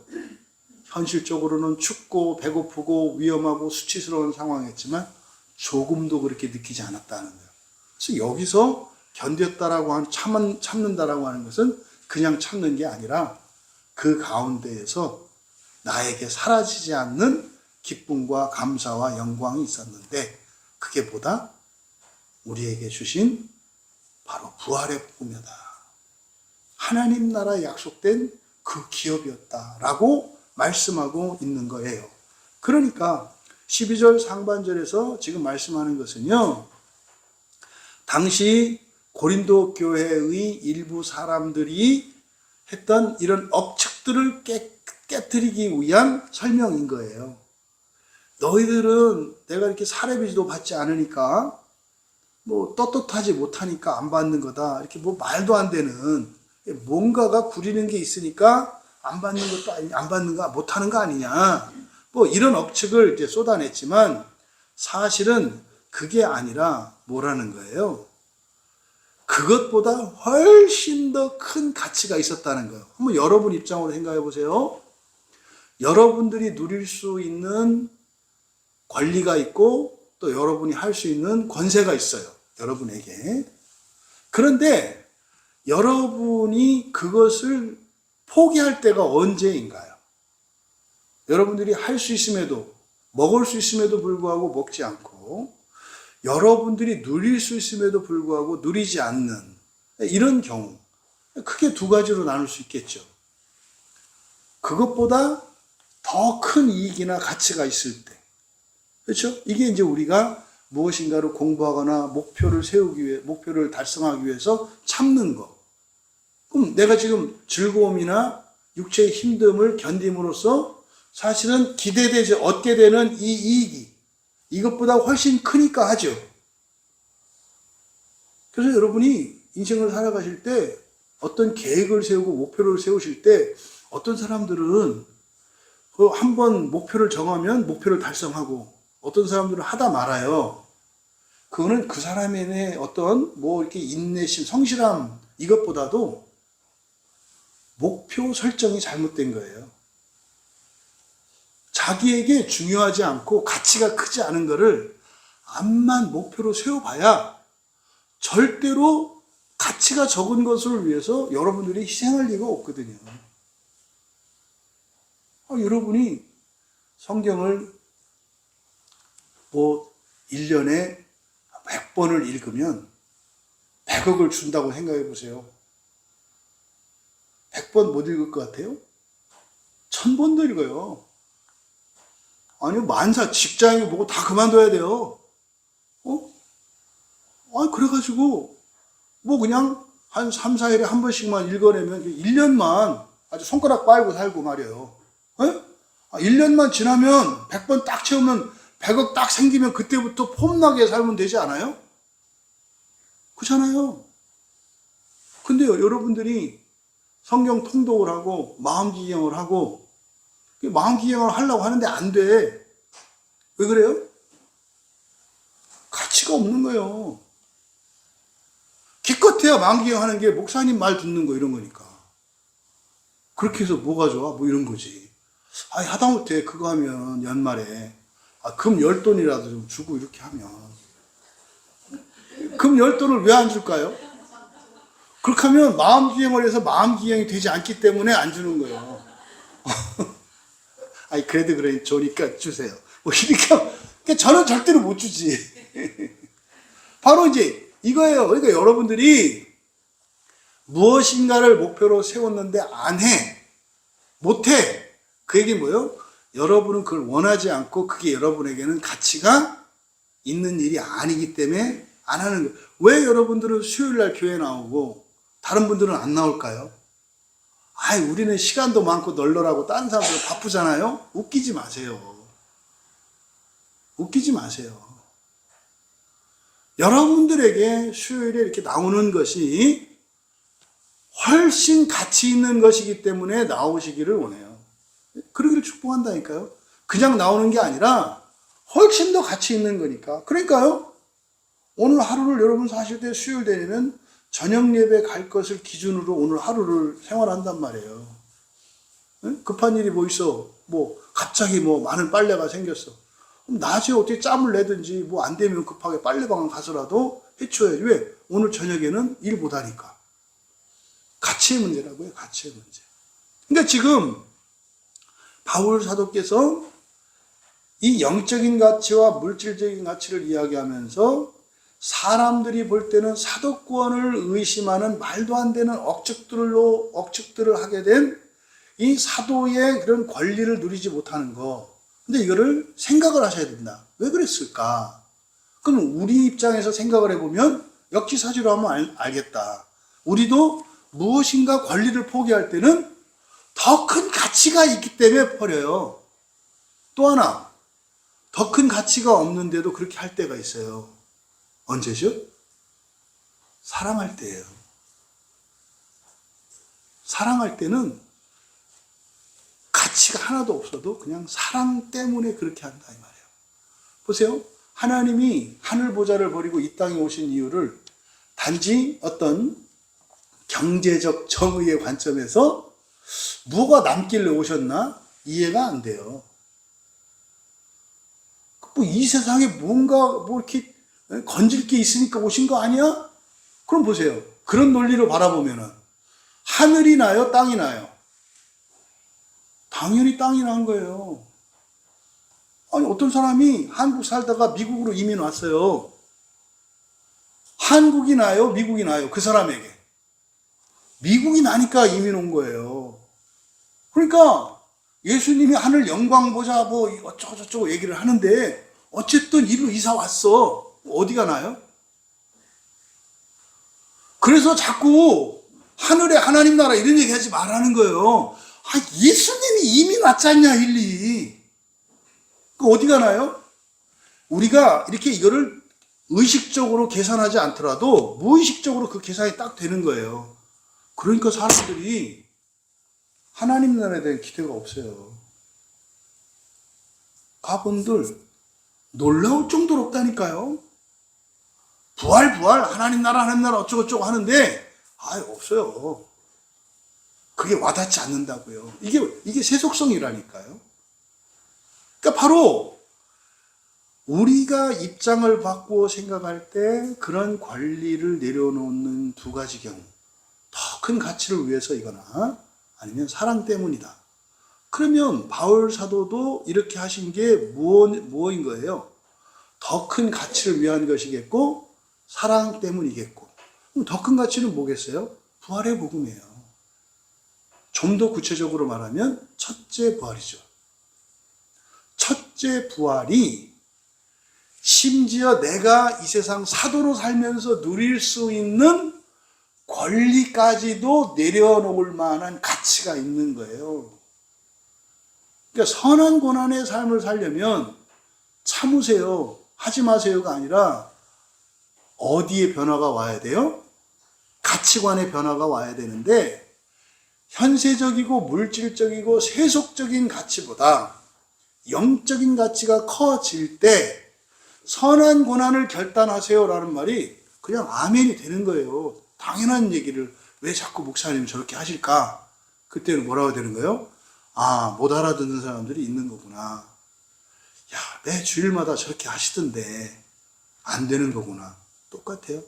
현실적으로는 춥고 배고프고 위험하고 수치스러운 상황이었지만 조금도 그렇게 느끼지 않았다는 거예요. 그래서 여기서 견뎠다라고 하는, 참는다라고 하는 것은 그냥 참는 게 아니라 그 가운데에서 나에게 사라지지 않는 기쁨과 감사와 영광이 있었는데 그게 보다 우리에게 주신 바로 부활의 복음이다. 하나님 나라에 약속된 그 기업이었다라고 말씀하고 있는 거예요. 그러니까 12절 상반절에서 지금 말씀하는 것은요, 당시 고린도 교회의 일부 사람들이 했던 이런 억측들을 깨뜨리기 위한 설명인 거예요. 너희들은 내가 이렇게 사례비도 받지 않으니까 떳떳하지 못하니까 안 받는 거다. 이렇게 말도 안 되는 뭔가가 구리는 게 있으니까 안 받는 것도 안 받는 거 못하는 거 아니냐. 이런 억측을 이제 쏟아냈지만 사실은 그게 아니라 뭐라는 거예요? 그것보다 훨씬 더 큰 가치가 있었다는 거예요. 한번 여러분 입장으로 생각해 보세요. 여러분들이 누릴 수 있는 권리가 있고 또 여러분이 할 수 있는 권세가 있어요. 여러분에게. 그런데 여러분이 그것을 포기할 때가 언제인가요? 여러분들이 할 수 있음에도, 먹을 수 있음에도 불구하고 먹지 않고, 여러분들이 누릴 수 있음에도 불구하고 누리지 않는 이런 경우, 크게 두 가지로 나눌 수 있겠죠. 그것보다 더 큰 이익이나 가치가 있을 때, 그렇죠? 이게 이제 우리가 무엇인가를 공부하거나 목표를 달성하기 위해서 참는 거. 그럼 내가 지금 즐거움이나 육체의 힘듦을 견딤으로써 사실은 기대되지 얻게 되는 이 이익이 이것보다 훨씬 크니까 하죠. 그래서 여러분이 인생을 살아가실 때 어떤 계획을 세우고 목표를 세우실 때 어떤 사람들은 한번 목표를 정하면 목표를 달성하고 어떤 사람들은 하다 말아요. 그거는 그 사람의 어떤 이렇게 인내심, 성실함 이것보다도 목표 설정이 잘못된 거예요. 자기에게 중요하지 않고 가치가 크지 않은 거를 암만 목표로 세워봐야 절대로 가치가 적은 것을 위해서 여러분들이 희생할 리가 없거든요. 여러분이 성경을 1년에 100번을 읽으면 100억을 준다고 생각해 보세요. 100번 못 읽을 것 같아요? 1000번도 읽어요. 아니요, 만사, 직장이고 뭐고 다 그만둬야 돼요. 그래가지고, 그냥 한 3, 4일에 한 번씩만 읽어내면 1년만 아주 손가락 빨고 살고 말이에요. 1년만 지나면 100번 딱 채우면 100억 딱 생기면 그때부터 폼나게 살면 되지 않아요? 그렇잖아요. 근데요, 여러분들이 성경 통독을 하고 마음기경을 하고 마음기경을 하려고 하는데 안 돼. 왜 그래요? 가치가 없는 거예요. 기껏해야 마음기경 하는 게 목사님 말 듣는 거 이런 거니까. 그렇게 해서 뭐가 좋아? 이런 거지. 하다못해 그거 하면 연말에 금 10돈이라도 좀 주고 이렇게 하면 금 10돈을 왜 안 줄까요? 그렇게 하면 마음기경을 해서 마음기경이 되지 않기 때문에 안 주는 거예요. 그래도 그래 좋으니까 주세요. 그러니까 저는 절대로 못 주지. 바로 이제 이거예요. 그러니까 여러분들이 무엇인가를 목표로 세웠는데 안 해, 못 해. 그 얘기는 뭐예요? 여러분은 그걸 원하지 않고 그게 여러분에게는 가치가 있는 일이 아니기 때문에 안 하는 거예요. 왜 여러분들은 수요일 날 교회 나오고 다른 분들은 안 나올까요? 아이, 우리는 시간도 많고 널널하고 다른 사람들은 바쁘잖아요? 웃기지 마세요. 웃기지 마세요. 여러분들에게 수요일에 이렇게 나오는 것이 훨씬 가치 있는 것이기 때문에 나오시기를 원해요. 그러기를 축복한다니까요. 그냥 나오는 게 아니라 훨씬 더 가치 있는 거니까. 그러니까요. 오늘 하루를 여러분 사실 때 수요일 되면 저녁 예배 갈 것을 기준으로 오늘 하루를 생활한단 말이에요. 급한 일이 뭐 있어? 뭐 갑자기 뭐 많은 빨래가 생겼어. 그럼 낮에 어떻게 짬을 내든지 뭐 안 되면 급하게 빨래방을 가서라도 해쳐야지. 왜? 오늘 저녁에는 일 못하니까. 가치의 문제라고요. 가치의 문제. 그러니까 지금 바울 사도께서 이 영적인 가치와 물질적인 가치를 이야기하면서 사람들이 볼 때는 사도권을 의심하는 말도 안 되는 억측들을 하게 된 이 사도의 그런 권리를 누리지 못하는 거. 근데 이거를 생각을 하셔야 된다. 왜 그랬을까? 그럼 우리 입장에서 생각을 해보면 역지사지로 하면 알겠다. 우리도 무엇인가 권리를 포기할 때는 더 큰 가치가 있기 때문에 버려요. 또 하나, 더 큰 가치가 없는데도 그렇게 할 때가 있어요. 언제죠? 사랑할 때예요. 사랑할 때는 가치가 하나도 없어도 그냥 사랑 때문에 그렇게 한다 이 말이에요. 보세요. 하나님이 하늘 보좌를 버리고 이 땅에 오신 이유를 단지 어떤 경제적 정의의 관점에서 뭐가 남길래 오셨나 이해가 안 돼요. 뭐 이 세상에 뭔가 뭐 이렇게 건질 게 있으니까 오신 거 아니야? 그럼 보세요. 그런 논리로 바라보면은 하늘이 나요, 땅이 나요? 당연히 땅이 난 거예요. 아니, 어떤 사람이 한국 살다가 미국으로 이민 왔어요. 한국이 나요, 미국이 나요? 그 사람에게. 미국이 나니까 이민 온 거예요. 그러니까 예수님이 하늘 영광 보자 뭐 어쩌고저쩌고 얘기를 하는데 어쨌든 이리로 이사 왔어. 어디가 나요? 그래서 자꾸 하늘에 하나님 나라 이런 얘기 하지 말라는 거예요. 아, 예수님이 이미 왔지 않냐, 일리. 그 어디가 나요? 우리가 이렇게 이거를 의식적으로 계산하지 않더라도 무의식적으로 그 계산이 딱 되는 거예요. 그러니까 사람들이 하나님 나라에 대한 기대가 없어요. 가분들 놀라울 정도로 없다니까요. 부활 하나님 나라 어쩌고저쩌고 하는데 없어요. 그게 와닿지 않는다고요. 이게 세속성이라니까요. 그러니까 바로 우리가 입장을 바꾸어 생각할 때 그런 권리를 내려놓는 두 가지 경우. 더 큰 가치를 위해서이거나 아니면 사랑 때문이다. 그러면 바울 사도도 이렇게 하신 게 무엇인 거예요? 더 큰 가치를 위한 것이겠고 사랑 때문이겠고. 그럼 더 큰 가치는 뭐겠어요? 부활의 복음이에요. 좀 더 구체적으로 말하면 첫째 부활이죠. 첫째 부활이 심지어 내가 이 세상 사도로 살면서 누릴 수 있는 권리까지도 내려놓을 만한 가치가 있는 거예요. 그러니까 선한 고난의 삶을 살려면 참으세요, 하지 마세요가 아니라 어디에 변화가 와야 돼요? 가치관의 변화가 와야 되는데 현세적이고 물질적이고 세속적인 가치보다 영적인 가치가 커질 때 선한 고난을 결단하세요라는 말이 그냥 아멘이 되는 거예요. 당연한 얘기를 왜 자꾸 목사님 저렇게 하실까? 그때는 뭐라고 되는 거예요? 못 알아듣는 사람들이 있는 거구나. 야, 매 주일마다 저렇게 하시던데 안 되는 거구나. 똑같아요.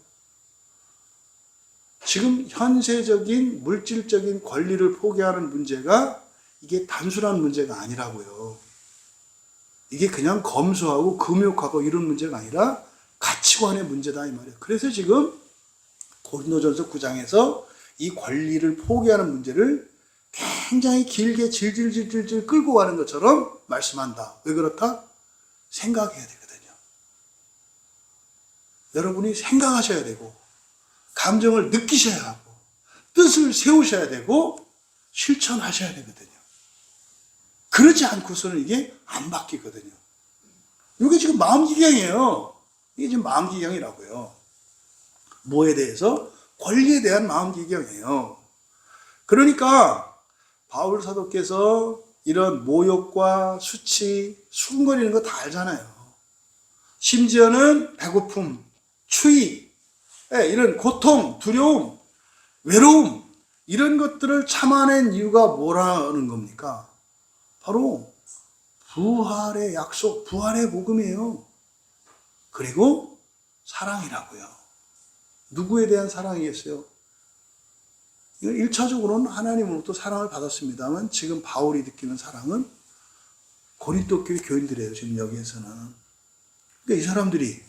지금 현세적인 물질적인 권리를 포기하는 문제가 이게 단순한 문제가 아니라고요. 이게 그냥 검소하고 금욕하고 이런 문제가 아니라 가치관의 문제다 이 말이에요. 그래서 지금 고린도전서 9장에서 이 권리를 포기하는 문제를 굉장히 길게 질질질질질 끌고 가는 것처럼 말씀한다. 왜 그렇다? 생각해야 되거든요. 여러분이 생각하셔야 되고 감정을 느끼셔야 하고 뜻을 세우셔야 되고 실천하셔야 되거든요. 그러지 않고서는 이게 안 바뀌거든요. 이게 지금 마음기경이에요. 이게 지금 마음기경이라고요. 뭐에 대해서? 권리에 대한 마음기경이에요. 그러니까 바울 사도께서 이런 모욕과 수치, 수군거리는 거 다 알잖아요. 심지어는 배고픔, 추위, 이런 고통, 두려움, 외로움 이런 것들을 참아낸 이유가 뭐라는 겁니까? 바로 부활의 약속, 부활의 복음이에요. 그리고 사랑이라고요. 누구에 대한 사랑이겠어요? 이건 1차적으로는 하나님으로부터 사랑을 받았습니다만 지금 바울이 느끼는 사랑은 고린도 교회 교인들이에요. 지금 여기에서는. 그러니까 이 사람들이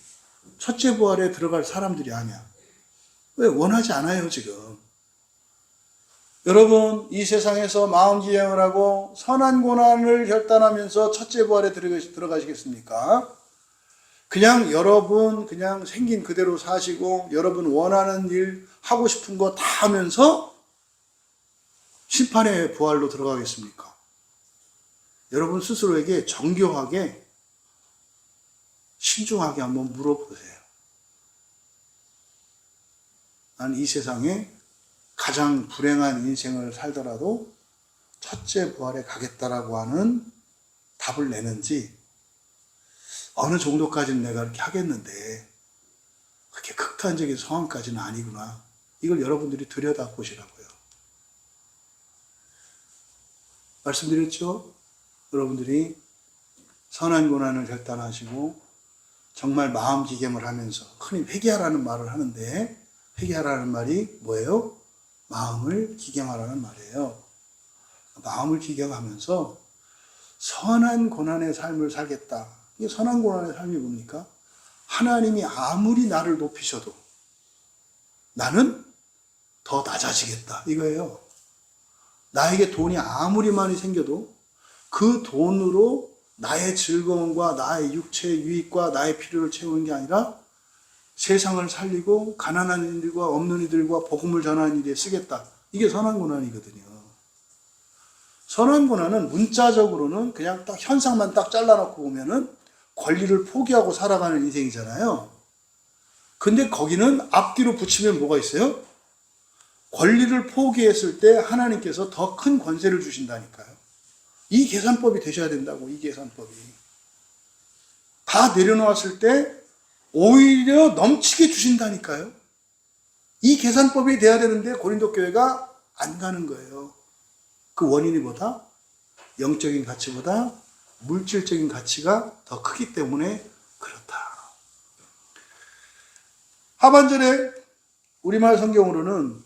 첫째 부활에 들어갈 사람들이 아니야. 왜? 원하지 않아요 지금. 여러분 이 세상에서 마음지향을 하고 선한 고난을 결단하면서 첫째 부활에 들어가시겠습니까? 그냥 여러분 그냥 생긴 그대로 사시고 여러분 원하는 일 하고 싶은 거 다 하면서 심판의 부활로 들어가겠습니까? 여러분 스스로에게 정교하게 신중하게 한번 물어보세요. 난 이 세상에 가장 불행한 인생을 살더라도 첫째 부활에 가겠다라고 하는 답을 내는지 어느 정도까지는 내가 이렇게 하겠는데 그렇게 극단적인 상황까지는 아니구나. 이걸 여러분들이 들여다보시라고요. 말씀드렸죠? 여러분들이 선한 고난을 결단하시고 정말 마음 기경을 하면서 흔히 회개하라는 말을 하는데 회개하라는 말이 뭐예요? 마음을 기경하라는 말이에요. 마음을 기경하면서 선한 고난의 삶을 살겠다. 이게 선한 고난의 삶이 뭡니까? 하나님이 아무리 나를 높이셔도 나는 더 낮아지겠다. 이거예요. 나에게 돈이 아무리 많이 생겨도 그 돈으로 나의 즐거움과 나의 육체의 유익과 나의 필요를 채우는 게 아니라 세상을 살리고 가난한 이들과 없는 이들과 복음을 전하는 일에 쓰겠다. 이게 선한 고난이거든요. 선한 고난은 문자적으로는 그냥 딱 현상만 딱 잘라놓고 보면은 권리를 포기하고 살아가는 인생이잖아요. 근데 거기는 앞뒤로 붙이면 뭐가 있어요? 권리를 포기했을 때 하나님께서 더 큰 권세를 주신다니까요. 이 계산법이 되셔야 된다고, 이 계산법이. 다 내려놓았을 때 오히려 넘치게 주신다니까요. 이 계산법이 돼야 되는데 고린도 교회가 안 가는 거예요. 그 원인이 뭐다? 영적인 가치보다 물질적인 가치가 더 크기 때문에 그렇다. 하반절에 우리말 성경으로는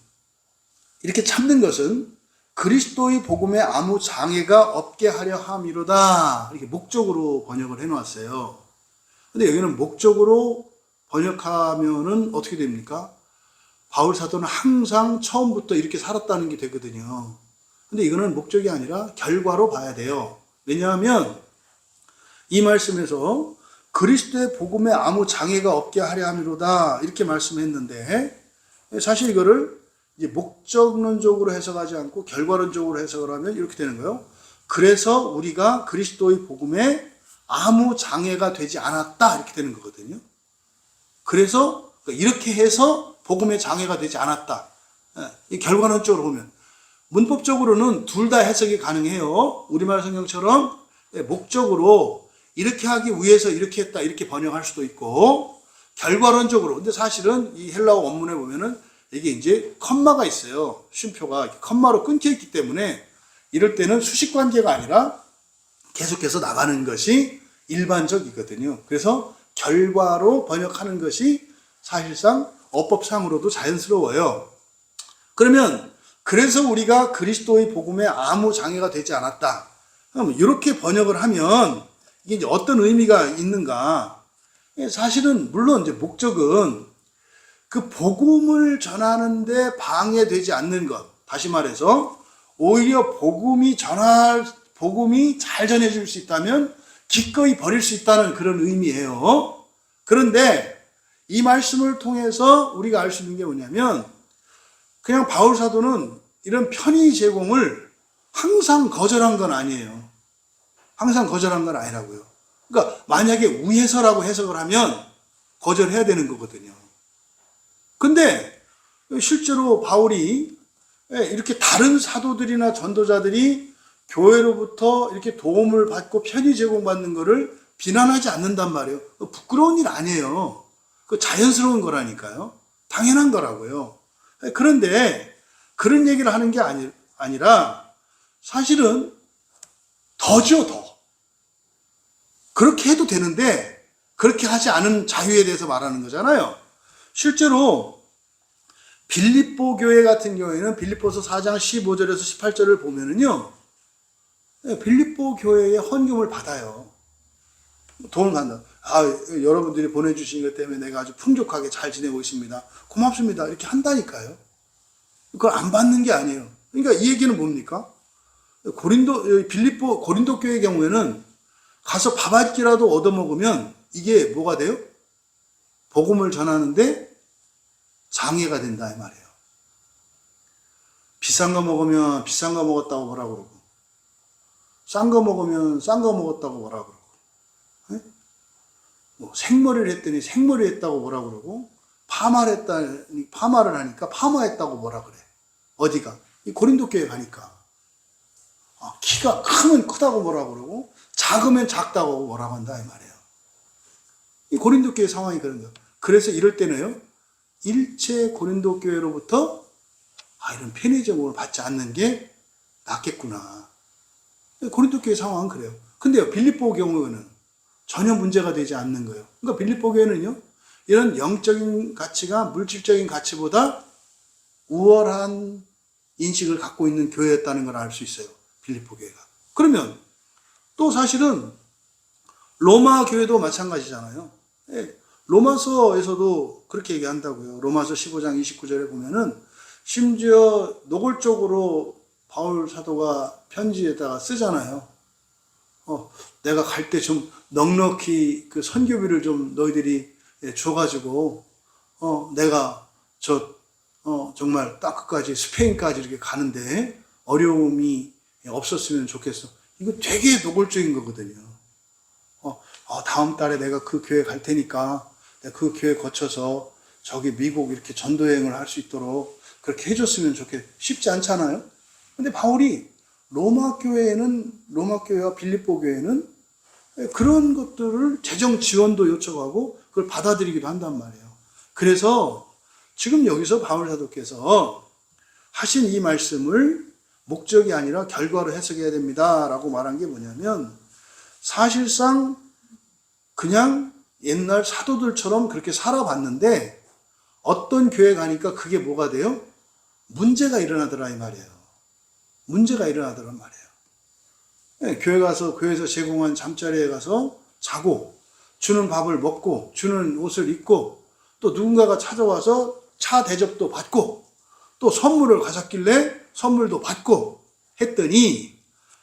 이렇게 참는 것은 그리스도의 복음에 아무 장애가 없게 하려 함이로다. 이렇게 목적으로 번역을 해놓았어요. 근데 여기는 목적으로 번역하면은 어떻게 됩니까? 바울 사도는 항상 처음부터 이렇게 살았다는 게 되거든요. 근데 이거는 목적이 아니라 결과로 봐야 돼요. 왜냐하면 이 말씀에서 그리스도의 복음에 아무 장애가 없게 하려 함이로다 이렇게 말씀했는데 사실 이거를 이제 목적론적으로 해석하지 않고 결과론적으로 해석을 하면 이렇게 되는 거예요. 그래서 우리가 그리스도의 복음에 아무 장애가 되지 않았다 이렇게 되는 거거든요. 그래서 이렇게 해서 복음에 장애가 되지 않았다. 이 결과론적으로 보면 문법적으로는 둘 다 해석이 가능해요. 우리말 성경처럼 목적으로 이렇게 하기 위해서 이렇게 했다 이렇게 번역할 수도 있고 결과론적으로 근데 사실은 이 헬라어 원문에 보면은 이게 이제 컴마가 있어요. 쉼표가 컴마로 끊겨 있기 때문에 이럴 때는 수식 관계가 아니라 계속해서 나가는 것이 일반적이거든요. 그래서 결과로 번역하는 것이 사실상 어법상으로도 자연스러워요. 그러면 그래서 우리가 그리스도의 복음에 아무 장애가 되지 않았다. 그럼 이렇게 번역을 하면 이게 이제 어떤 의미가 있는가? 사실은 물론 이제 목적은 그 복음을 전하는데 방해되지 않는 것. 다시 말해서 오히려 복음이 잘 전해질 수 있다면 기꺼이 버릴 수 있다는 그런 의미예요. 그런데 이 말씀을 통해서 우리가 알 수 있는 게 뭐냐면, 그냥 바울 사도는 이런 편의 제공을 항상 거절한 건 아니에요. 항상 거절한 건 아니라고요. 그러니까 만약에 위해서라고 해석을 하면 거절해야 되는 거거든요. 근데 실제로 바울이 이렇게 다른 사도들이나 전도자들이 교회로부터 이렇게 도움을 받고 편의 제공받는 거를 비난하지 않는단 말이에요. 부끄러운 일 아니에요. 그 자연스러운 거라니까요. 당연한 거라고요. 그런데 그런 얘기를 하는 게 아니라 사실은 더죠, 더. 그렇게 해도 되는데 그렇게 하지 않은 자유에 대해서 말하는 거잖아요. 실제로 빌립보 교회 같은 경우에는 빌립보서 4장 15절에서 18절을 보면은요, 빌립보 교회의 헌금을 받아요. 돈을 받는다. 여러분들이 보내주신 것 때문에 내가 아주 풍족하게 잘 지내고 있습니다. 고맙습니다. 이렇게 한다니까요. 그걸 안 받는 게 아니에요. 그러니까 이 얘기는 뭡니까? 고린도 교회의 경우에는 가서 밥 한 끼라도 얻어먹으면 이게 뭐가 돼요? 복음을 전하는데 장애가 된다 이 말이에요. 비싼 거 먹으면 비싼 거 먹었다고 뭐라 그러고, 싼 거 먹으면 싼 거 먹었다고 뭐라 그러고, 뭐 생머리를 했더니 생머리 했다고 뭐라 그러고, 파마를 하니까 파마했다고 뭐라 그래. 어디가? 이 고린도 교회 가니까. 키가 크면 크다고 뭐라 그러고, 작으면 작다고 뭐라고 한다 이 말이에요. 이 고린도 교회 상황이 그런 거예요. 그래서 이럴 때는요, 일체 고린도 교회로부터 이런 편의 제공을 받지 않는 게 낫겠구나. 고린도 교회 상황은 그래요. 근데요, 빌립보 경우에는 전혀 문제가 되지 않는 거예요. 그러니까 빌립보 교회는요, 이런 영적인 가치가 물질적인 가치보다 우월한 인식을 갖고 있는 교회였다는 걸 알 수 있어요. 빌립보 교회가. 그러면 또 사실은 로마 교회도 마찬가지잖아요. 로마서에서도 그렇게 얘기한다고요. 로마서 15장 29절에 보면은 심지어 노골적으로 바울 사도가 편지에다가 쓰잖아요. 내가 갈 때 좀 넉넉히 그 선교비를 좀 너희들이 줘가지고, 내가 정말 땅끝까지 스페인까지 이렇게 가는데 어려움이 없었으면 좋겠어. 이거 되게 노골적인 거거든요. 다음 달에 내가 그 교회 갈 테니까 내가 그 교회 거쳐서 저기 미국 이렇게 전도여행을 할 수 있도록 그렇게 해줬으면 쉽지 않잖아요. 근데 바울이 로마 교회와 빌립보 교회는 그런 것들을 재정 지원도 요청하고 그걸 받아들이기도 한단 말이에요. 그래서 지금 여기서 바울 사도께서 하신 이 말씀을 목적이 아니라 결과로 해석해야 됩니다라고 말한 게 뭐냐면, 사실상 그냥 옛날 사도들처럼 그렇게 살아봤는데 어떤 교회 가니까 그게 뭐가 돼요? 문제가 일어나더라 이 말이에요. 문제가 일어나더란 말이에요. 교회 가서 교회에서 제공한 잠자리에 가서 자고, 주는 밥을 먹고, 주는 옷을 입고, 또 누군가가 찾아와서 차 대접도 받고, 또 선물을 가졌길래 선물도 받고 했더니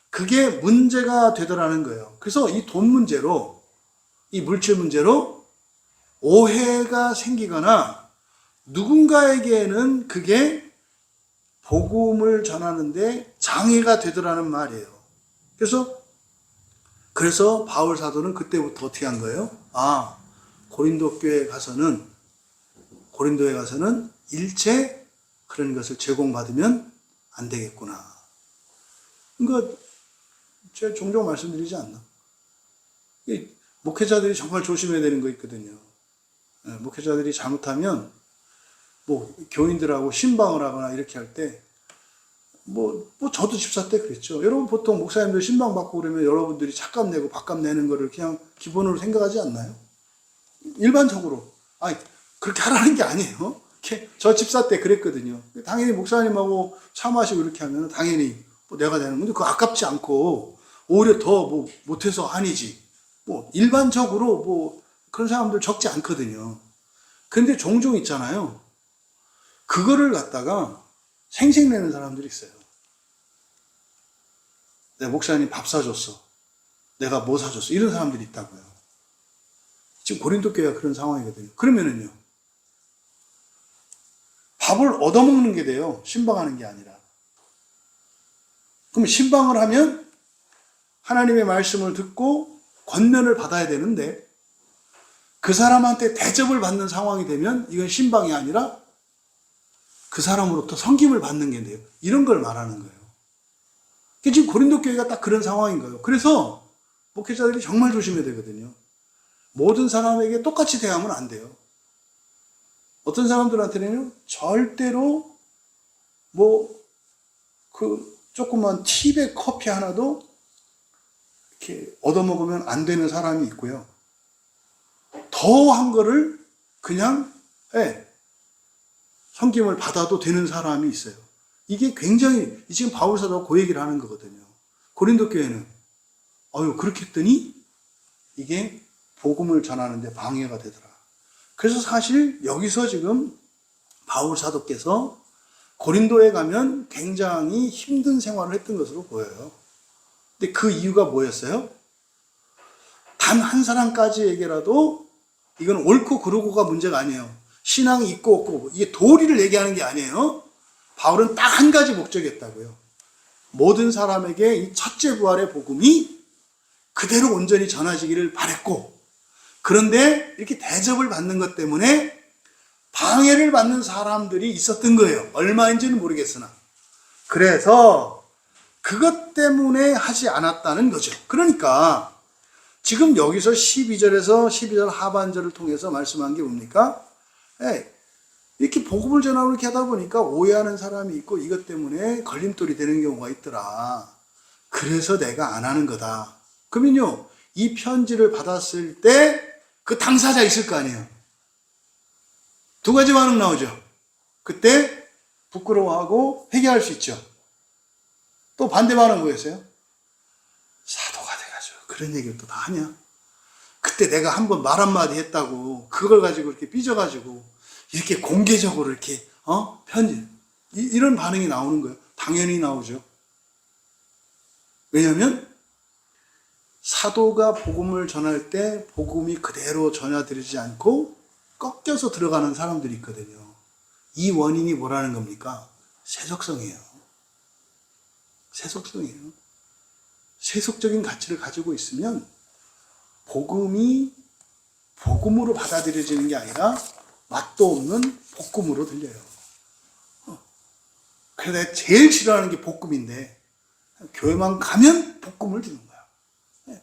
그게 문제가 되더라는 거예요. 그래서 이 돈 문제로, 이 물질 문제로 오해가 생기거나 누군가에게는 그게 복음을 전하는데 장애가 되더라는 말이에요. 그래서 바울 사도는 그때부터 어떻게 한 거예요? 고린도에 가서는 일체 그런 것을 제공받으면 안 되겠구나. 그러니까 제가 종종 말씀드리지 않나? 목회자들이 정말 조심해야 되는 거 있거든요. 목회자들이 잘못하면 교인들하고 신방을 하거나 이렇게 할 때, 저도 집사 때 그랬죠. 여러분 보통 목사님들 신방 받고 그러면 여러분들이 찻값 내고 밥값 내는 거를 그냥 기본으로 생각하지 않나요? 일반적으로. 그렇게 하라는 게 아니에요. 저 집사 때 그랬거든요. 당연히 목사님하고 차 마시고 이렇게 하면 당연히 내가 되는 건데, 그거 아깝지 않고 오히려 더 못해서 아니지. 일반적으로 그런 사람들 적지 않거든요. 근데 종종 있잖아요. 그거를 갖다가 생색내는 사람들이 있어요. 내 목사님 밥 사줬어. 내가 뭐 사줬어. 이런 사람들이 있다고요. 지금 고린도 교회가 그런 상황이거든요. 그러면은요, 밥을 얻어먹는 게 돼요. 신방하는 게 아니라. 그럼 신방을 하면 하나님의 말씀을 듣고 권면을 받아야 되는데, 그 사람한테 대접을 받는 상황이 되면 이건 신방이 아니라 그 사람으로부터 섬김을 받는 게 돼요. 이런 걸 말하는 거예요. 지금 고린도 교회가 딱 그런 상황인 거예요. 그래서 목회자들이 정말 조심해야 되거든요. 모든 사람에게 똑같이 대하면 안 돼요. 어떤 사람들한테는요, 절대로 조그만 티백 커피 하나도 이렇게 얻어먹으면 안 되는 사람이 있고요. 더한 거를 그냥, 섬김을 받아도 되는 사람이 있어요. 이게 굉장히, 지금 바울사도가 그 얘기를 하는 거거든요. 고린도 교회는, 그렇게 했더니 이게 복음을 전하는데 방해가 되더라. 그래서 사실 여기서 지금 바울사도께서 고린도에 가면 굉장히 힘든 생활을 했던 것으로 보여요. 근데 그 이유가 뭐였어요? 단 한 사람까지에게라도 이건 옳고 그르고가 문제가 아니에요. 신앙이 있고 없고 이게 도리를 얘기하는 게 아니에요. 바울은 딱 한 가지 목적이었다고요. 모든 사람에게 이 첫째 부활의 복음이 그대로 온전히 전해지기를 바랬고, 그런데 이렇게 대접을 받는 것 때문에 방해를 받는 사람들이 있었던 거예요. 얼마인지는 모르겠으나. 그래서 그것 때문에 하지 않았다는 거죠. 그러니까 지금 여기서 12절에서 12절 하반절을 통해서 말씀한 게 뭡니까? 이렇게 복음을 전하고 이렇게 하다 보니까 오해하는 사람이 있고 이것 때문에 걸림돌이 되는 경우가 있더라. 그래서 내가 안 하는 거다. 그러면요, 이 편지를 받았을 때 그 당사자 있을 거 아니에요. 두 가지 반응 나오죠. 그때 부끄러워하고 회개할 수 있죠. 또 반대 반응 뭐였어요? 사도가 돼가지고 그런 얘기를 또 다 하냐? 그때 내가 한번 말 한마디 했다고 그걸 가지고 이렇게 삐져가지고 이렇게 공개적으로 이렇게 편지 이런 반응이 나오는 거예요. 당연히 나오죠. 왜냐하면 사도가 복음을 전할 때 복음이 그대로 전해드리지 않고 꺾여서 들어가는 사람들이 있거든요. 이 원인이 뭐라는 겁니까? 세속성이에요. 세속성이에요. 세속적인 가치를 가지고 있으면 복음이 복음으로 받아들여지는 게 아니라 맛도 없는 볶음으로 들려요. 그래서 내가 제일 싫어하는 게 볶음인데 교회만 가면 볶음을 주는 거야.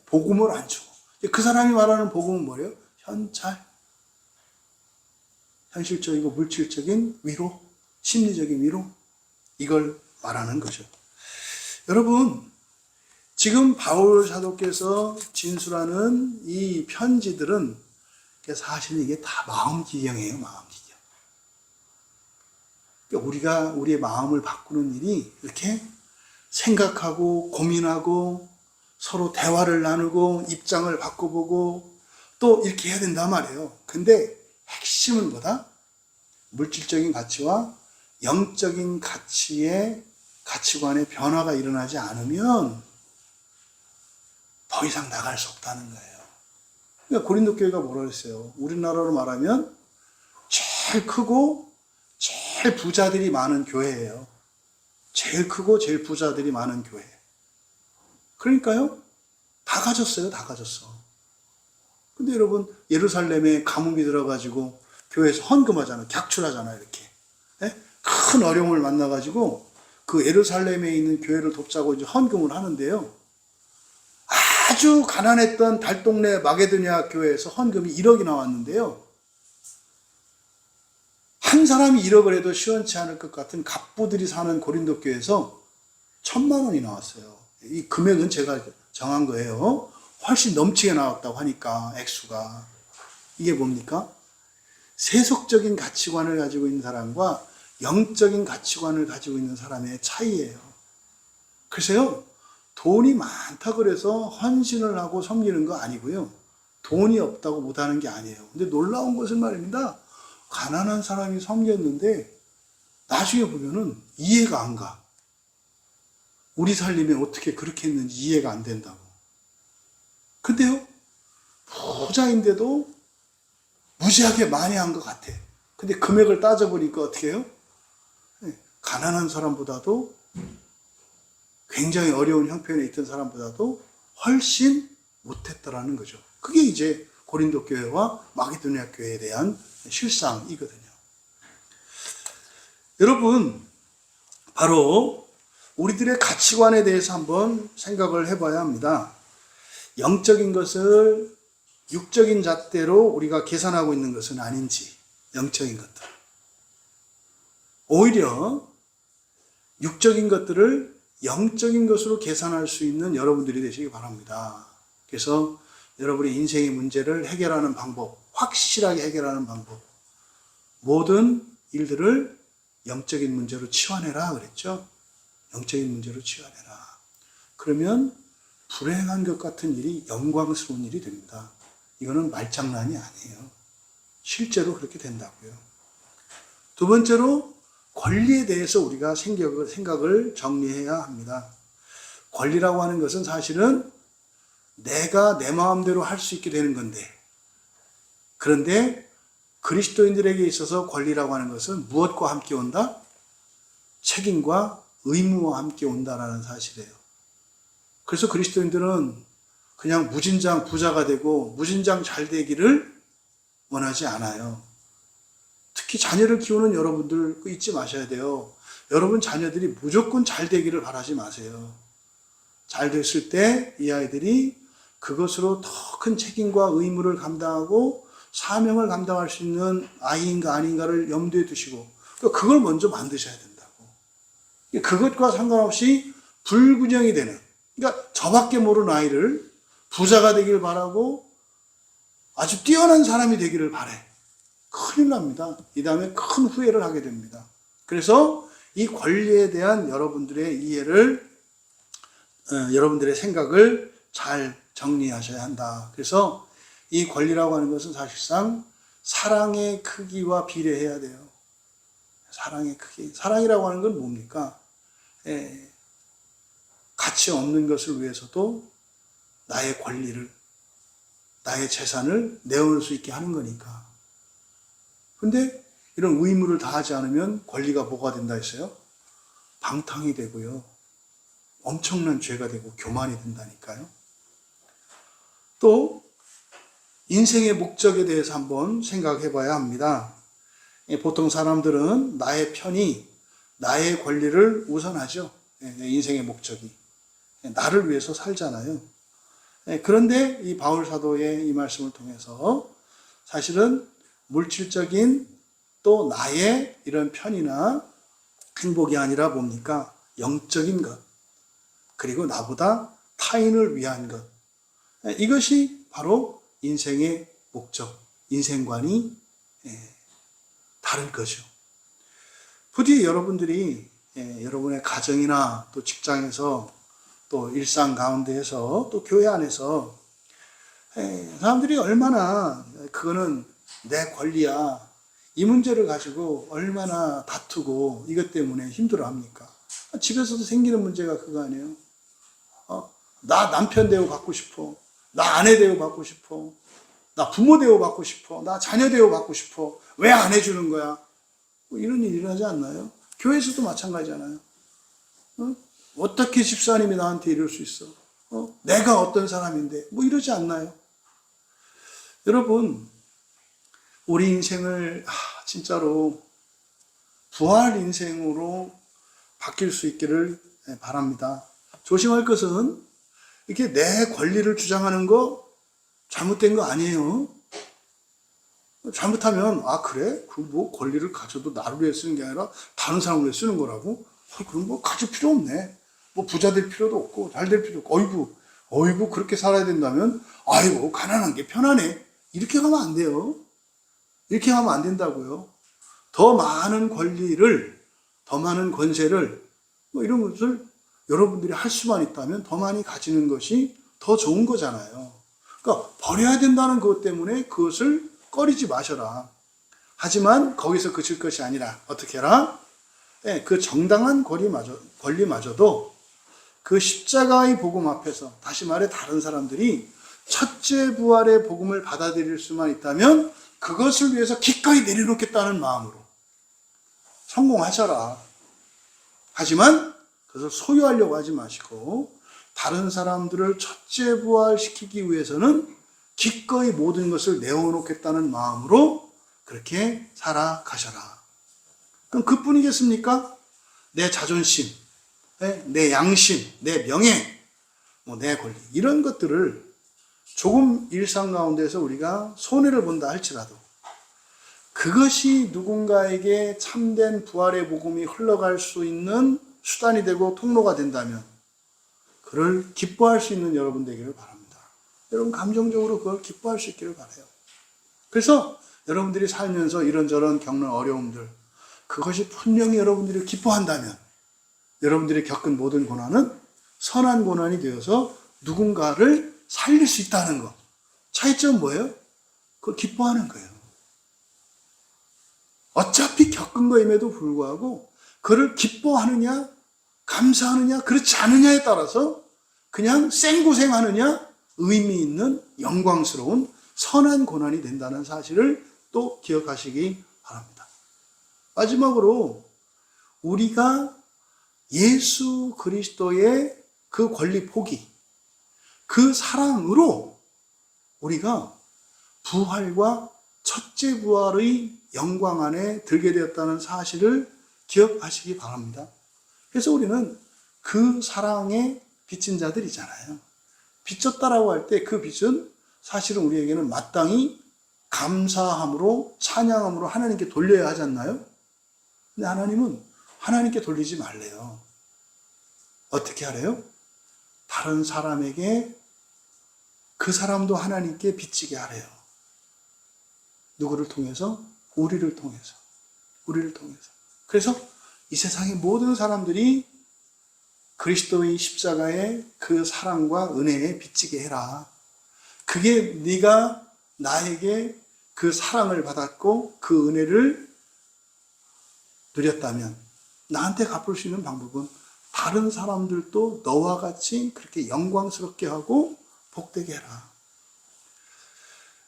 복음을 안 주고. 그 사람이 말하는 복음은 뭐예요? 현찰. 현실적이고 물질적인 위로, 심리적인 위로, 이걸 말하는 거죠. 여러분, 지금 바울 사도께서 진술하는 이 편지들은 사실 이게 다 마음기경이에요, 마음기경. 우리가 우리의 마음을 바꾸는 일이 이렇게 생각하고 고민하고 서로 대화를 나누고 입장을 바꿔보고 또 이렇게 해야 된단 말이에요. 근데 핵심은 뭐다? 물질적인 가치와 영적인 가치관의 변화가 일어나지 않으면 더 이상 나갈 수 없다는 거예요. 그러니까 고린도 교회가 뭐라 했어요? 우리나라로 말하면 제일 크고 제일 부자들이 많은 교회예요. 제일 크고 제일 부자들이 많은 교회. 그러니까요, 다 가졌어요. 다 가졌어. 근데 여러분, 예루살렘에 가뭄이 들어가지고 교회에서 헌금하잖아요. 객출하잖아요. 이렇게. 큰 어려움을 만나가지고 그 예루살렘에 있는 교회를 돕자고 이제 헌금을 하는데요. 아주 가난했던 달동네 마게도냐 교회에서 헌금이 1억이 나왔는데요. 한 사람이 1억을 해도 시원치 않을 것 같은 갑부들이 사는 고린도 교회에서 1,000만 원이 나왔어요. 이 금액은 제가 정한 거예요. 훨씬 넘치게 나왔다고 하니까 액수가. 이게 뭡니까? 세속적인 가치관을 가지고 있는 사람과 영적인 가치관을 가지고 있는 사람의 차이예요. 그래서요, 돈이 많다 그래서 헌신을 하고 섬기는 거 아니고요. 돈이 없다고 못하는 게 아니에요. 근데 놀라운 것은 말입니다. 가난한 사람이 섬겼는데 나중에 보면은 이해가 안 가. 우리 살림에 어떻게 그렇게 했는지 이해가 안 된다고. 근데요, 부자인데도 무지하게 많이 한 것 같아. 근데 금액을 따져보니까 어떻게 해요? 가난한 사람보다도, 굉장히 어려운 형편에 있던 사람보다도 훨씬 못했더라는 거죠. 그게 이제 고린도 교회와 마게도니아 교회에 대한 실상이거든요. 여러분, 바로 우리들의 가치관에 대해서 한번 생각을 해봐야 합니다. 영적인 것을 육적인 잣대로 우리가 계산하고 있는 것은 아닌지, 영적인 것들. 오히려 육적인 것들을 영적인 것으로 계산할 수 있는 여러분들이 되시기 바랍니다. 그래서 여러분의 인생의 문제를 해결하는 방법, 확실하게 해결하는 방법, 모든 일들을 영적인 문제로 치환해라 그랬죠. 영적인 문제로 치환해라. 그러면 불행한 것 같은 일이 영광스러운 일이 됩니다. 이거는 말장난이 아니에요. 실제로 그렇게 된다고요. 두 번째로 권리에 대해서 우리가 생각을 정리해야 합니다. 권리라고 하는 것은 사실은 내가 내 마음대로 할 수 있게 되는 건데, 그런데 그리스도인들에게 있어서 권리라고 하는 것은 무엇과 함께 온다? 책임과 의무와 함께 온다라는 사실이에요. 그래서 그리스도인들은 그냥 무진장 부자가 되고 무진장 잘 되기를 원하지 않아요. 특히 자녀를 키우는 여러분들 잊지 마셔야 돼요. 여러분 자녀들이 무조건 잘 되기를 바라지 마세요. 잘 됐을 때 이 아이들이 그것으로 더 큰 책임과 의무를 감당하고 사명을 감당할 수 있는 아이인가 아닌가를 염두에 두시고 그걸 먼저 만드셔야 된다고. 그것과 상관없이 불균형이 되는, 그러니까 저밖에 모르는 아이를 부자가 되길 바라고 아주 뛰어난 사람이 되기를 바래. 큰일 납니다. 이 다음에 큰 후회를 하게 됩니다. 그래서 이 권리에 대한 여러분들의 이해를, 여러분들의 생각을 잘 정리하셔야 한다. 그래서 이 권리라고 하는 것은 사실상 사랑의 크기와 비례해야 돼요. 사랑의 크기. 사랑이라고 하는 건 뭡니까? 가치 없는 것을 위해서도 나의 권리를, 나의 재산을 내어놓을 수 있게 하는 거니까. 근데 이런 의무를 다하지 않으면 권리가 뭐가 된다 했어요? 방탕이 되고요. 엄청난 죄가 되고 교만이 된다니까요. 또 인생의 목적에 대해서 한번 생각해 봐야 합니다. 보통 사람들은 나의 편의, 나의 권리를 우선하죠. 인생의 목적이. 나를 위해서 살잖아요. 그런데 이 바울 사도의 이 말씀을 통해서 사실은 물질적인 또 나의 이런 편이나 행복이 아니라 뭡니까? 영적인 것. 그리고 나보다 타인을 위한 것. 이것이 바로 인생의 목적, 인생관이 다른 거죠. 부디 여러분들이 여러분의 가정이나 또 직장에서 또 일상 가운데에서 또 교회 안에서 사람들이 얼마나 그거는 내 권리야, 이 문제를 가지고 얼마나 다투고 이것 때문에 힘들어합니까? 집에서도 생기는 문제가 그거 아니에요. 나 남편 대우받고 싶어, 나 아내 대우받고 싶어, 나 부모 대우받고 싶어, 나 자녀 대우받고 싶어, 왜 안 해주는 거야? 뭐 이런 일 일어나지 않나요? 교회에서도 마찬가지잖아요. 어떻게 집사님이 나한테 이럴 수 있어? 내가 어떤 사람인데? 뭐 이러지 않나요? 여러분, 우리 인생을 진짜로 부활 인생으로 바뀔 수 있기를 바랍니다. 조심할 것은 이렇게 내 권리를 주장하는 거 잘못된 거 아니에요. 잘못하면 그래? 그 뭐 권리를 가져도 나를 위해 쓰는 게 아니라 다른 사람을 위해 쓰는 거라고? 그럼 뭐 가질 필요 없네. 뭐 부자 될 필요도 없고 잘 될 필요도 없고 어이구 그렇게 살아야 된다면 아이고 가난한 게 편하네. 이렇게 가면 안 돼요. 이렇게 하면 안 된다고요. 더 많은 권리를, 더 많은 권세를 뭐 이런 것을 여러분들이 할 수만 있다면 더 많이 가지는 것이 더 좋은 거잖아요. 그러니까 버려야 된다는 것 때문에 그것을 꺼리지 마셔라. 하지만 거기서 그칠 것이 아니라 어떻게 해라? 그 정당한 권리마저도 그 십자가의 복음 앞에서, 다시 말해 다른 사람들이 첫째 부활의 복음을 받아들일 수만 있다면 그것을 위해서 기꺼이 내려놓겠다는 마음으로 성공하셔라. 하지만 그것을 소유하려고 하지 마시고 다른 사람들을 첫째 부활시키기 위해서는 기꺼이 모든 것을 내어놓겠다는 마음으로 그렇게 살아가셔라. 그럼 그뿐이겠습니까? 내 자존심, 내 양심, 내 명예, 내 권리, 이런 것들을 조금 일상 가운데서 우리가 손해를 본다 할지라도 그것이 누군가에게 참된 부활의 복음이 흘러갈 수 있는 수단이 되고 통로가 된다면 그를 기뻐할 수 있는 여러분 되기를 바랍니다. 여러분 감정적으로 그걸 기뻐할 수 있기를 바라요. 그래서 여러분들이 살면서 이런저런 겪는 어려움들, 그것이 분명히 여러분들이 기뻐한다면 여러분들이 겪은 모든 고난은 선한 고난이 되어서 누군가를 살릴 수 있다는 것. 차이점은 뭐예요? 그걸 기뻐하는 거예요. 어차피 겪은 거임에도 불구하고 그를 기뻐하느냐, 감사하느냐, 그렇지 않느냐에 따라서 그냥 생고생하느냐, 의미 있는 영광스러운 선한 고난이 된다는 사실을 또 기억하시기 바랍니다. 마지막으로 우리가 예수 그리스도의 그 권리 포기, 그 사랑으로 우리가 부활과 첫째 부활의 영광 안에 들게 되었다는 사실을 기억하시기 바랍니다. 그래서 우리는 그 사랑에 빚진 자들이잖아요. 빚졌다라고 할 때 그 빚은 사실은 우리에게는 마땅히 감사함으로 찬양함으로 하나님께 돌려야 하지 않나요? 근데 하나님은 하나님께 돌리지 말래요. 어떻게 하래요? 다른 사람에게 그 사람도 하나님께 빚지게 하래요. 누구를 통해서? 우리를 통해서. 우리를 통해서. 그래서 이 세상의 모든 사람들이 그리스도의 십자가의 그 사랑과 은혜에 빚지게 해라. 그게 네가 나에게 그 사랑을 받았고 그 은혜를 누렸다면 나한테 갚을 수 있는 방법은 다른 사람들도 너와 같이 그렇게 영광스럽게 하고 복되게 해라.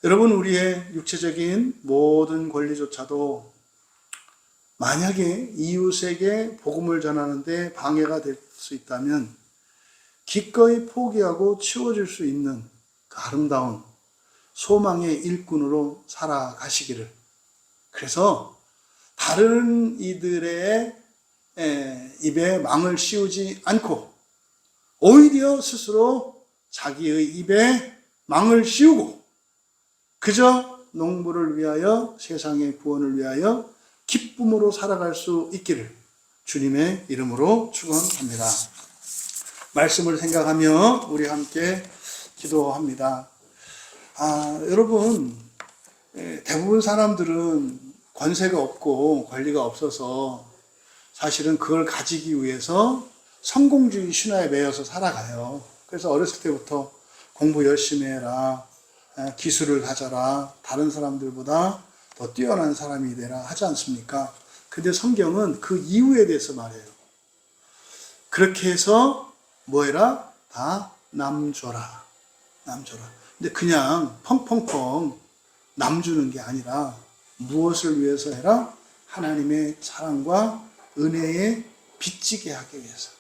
여러분, 우리의 육체적인 모든 권리조차도 만약에 이웃에게 복음을 전하는데 방해가 될 수 있다면 기꺼이 포기하고 치워줄 수 있는 그 아름다운 소망의 일꾼으로 살아가시기를. 그래서 다른 이들의 입에 망을 씌우지 않고 오히려 스스로 자기의 입에 망을 씌우고 그저 농부를 위하여 세상의 구원을 위하여 기쁨으로 살아갈 수 있기를 주님의 이름으로 축원합니다. 말씀을 생각하며 우리 함께 기도합니다. 여러분, 대부분 사람들은 권세가 없고 권리가 없어서 사실은 그걸 가지기 위해서 성공주의 신화에 매여서 살아가요. 그래서 어렸을 때부터 공부 열심히 해라, 기술을 가져라, 다른 사람들보다 더 뛰어난 사람이 되라 하지 않습니까? 근데 성경은 그 이유에 대해서 말해요. 그렇게 해서 뭐 해라? 다 남줘라. 남줘라. 근데 그냥 펑펑펑 남주는 게 아니라 무엇을 위해서 해라? 하나님의 사랑과 은혜에 빚지게 하기 위해서.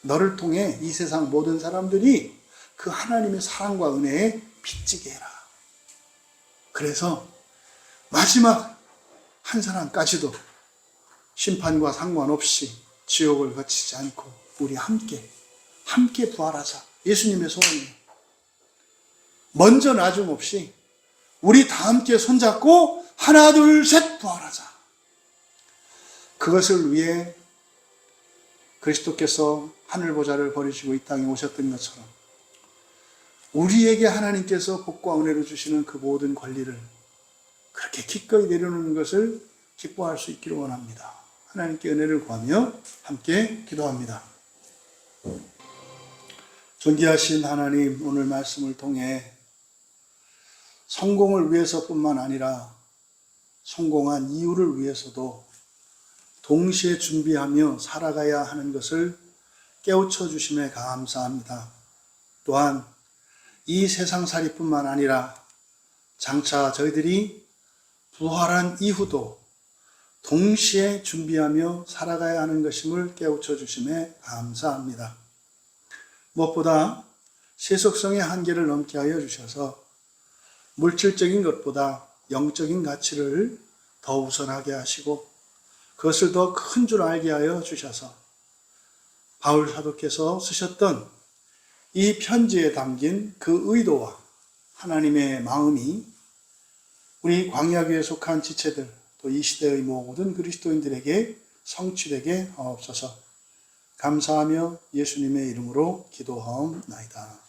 너를 통해 이 세상 모든 사람들이 그 하나님의 사랑과 은혜에 빚지게 해라. 그래서 마지막 한 사람까지도 심판과 상관없이 지옥을 거치지 않고 우리 함께 부활하자. 예수님의 소원이에요. 먼저 나중 없이 우리 다 함께 손잡고 하나 둘 셋 부활하자. 그것을 위해 그리스도께서 하늘보좌를 버리시고 이 땅에 오셨던 것처럼 우리에게 하나님께서 복과 은혜를 주시는 그 모든 권리를 그렇게 기꺼이 내려놓는 것을 기뻐할 수 있기를 원합니다. 하나님께 은혜를 구하며 함께 기도합니다. 존귀하신 하나님, 오늘 말씀을 통해 성공을 위해서뿐만 아니라 성공한 이유를 위해서도 동시에 준비하며 살아가야 하는 것을 깨우쳐 주심에 감사합니다. 또한 이 세상살이뿐만 아니라 장차 저희들이 부활한 이후도 동시에 준비하며 살아가야 하는 것임을 깨우쳐 주심에 감사합니다. 무엇보다 세속성의 한계를 넘게 하여 주셔서 물질적인 것보다 영적인 가치를 더 우선하게 하시고 그것을 더 큰 줄 알게 하여 주셔서 바울 사도께서 쓰셨던 이 편지에 담긴 그 의도와 하나님의 마음이 우리 광야교회에 속한 지체들 또 이 시대의 모든 그리스도인들에게 성취되게 하옵소서. 감사하며 예수님의 이름으로 기도하옵나이다.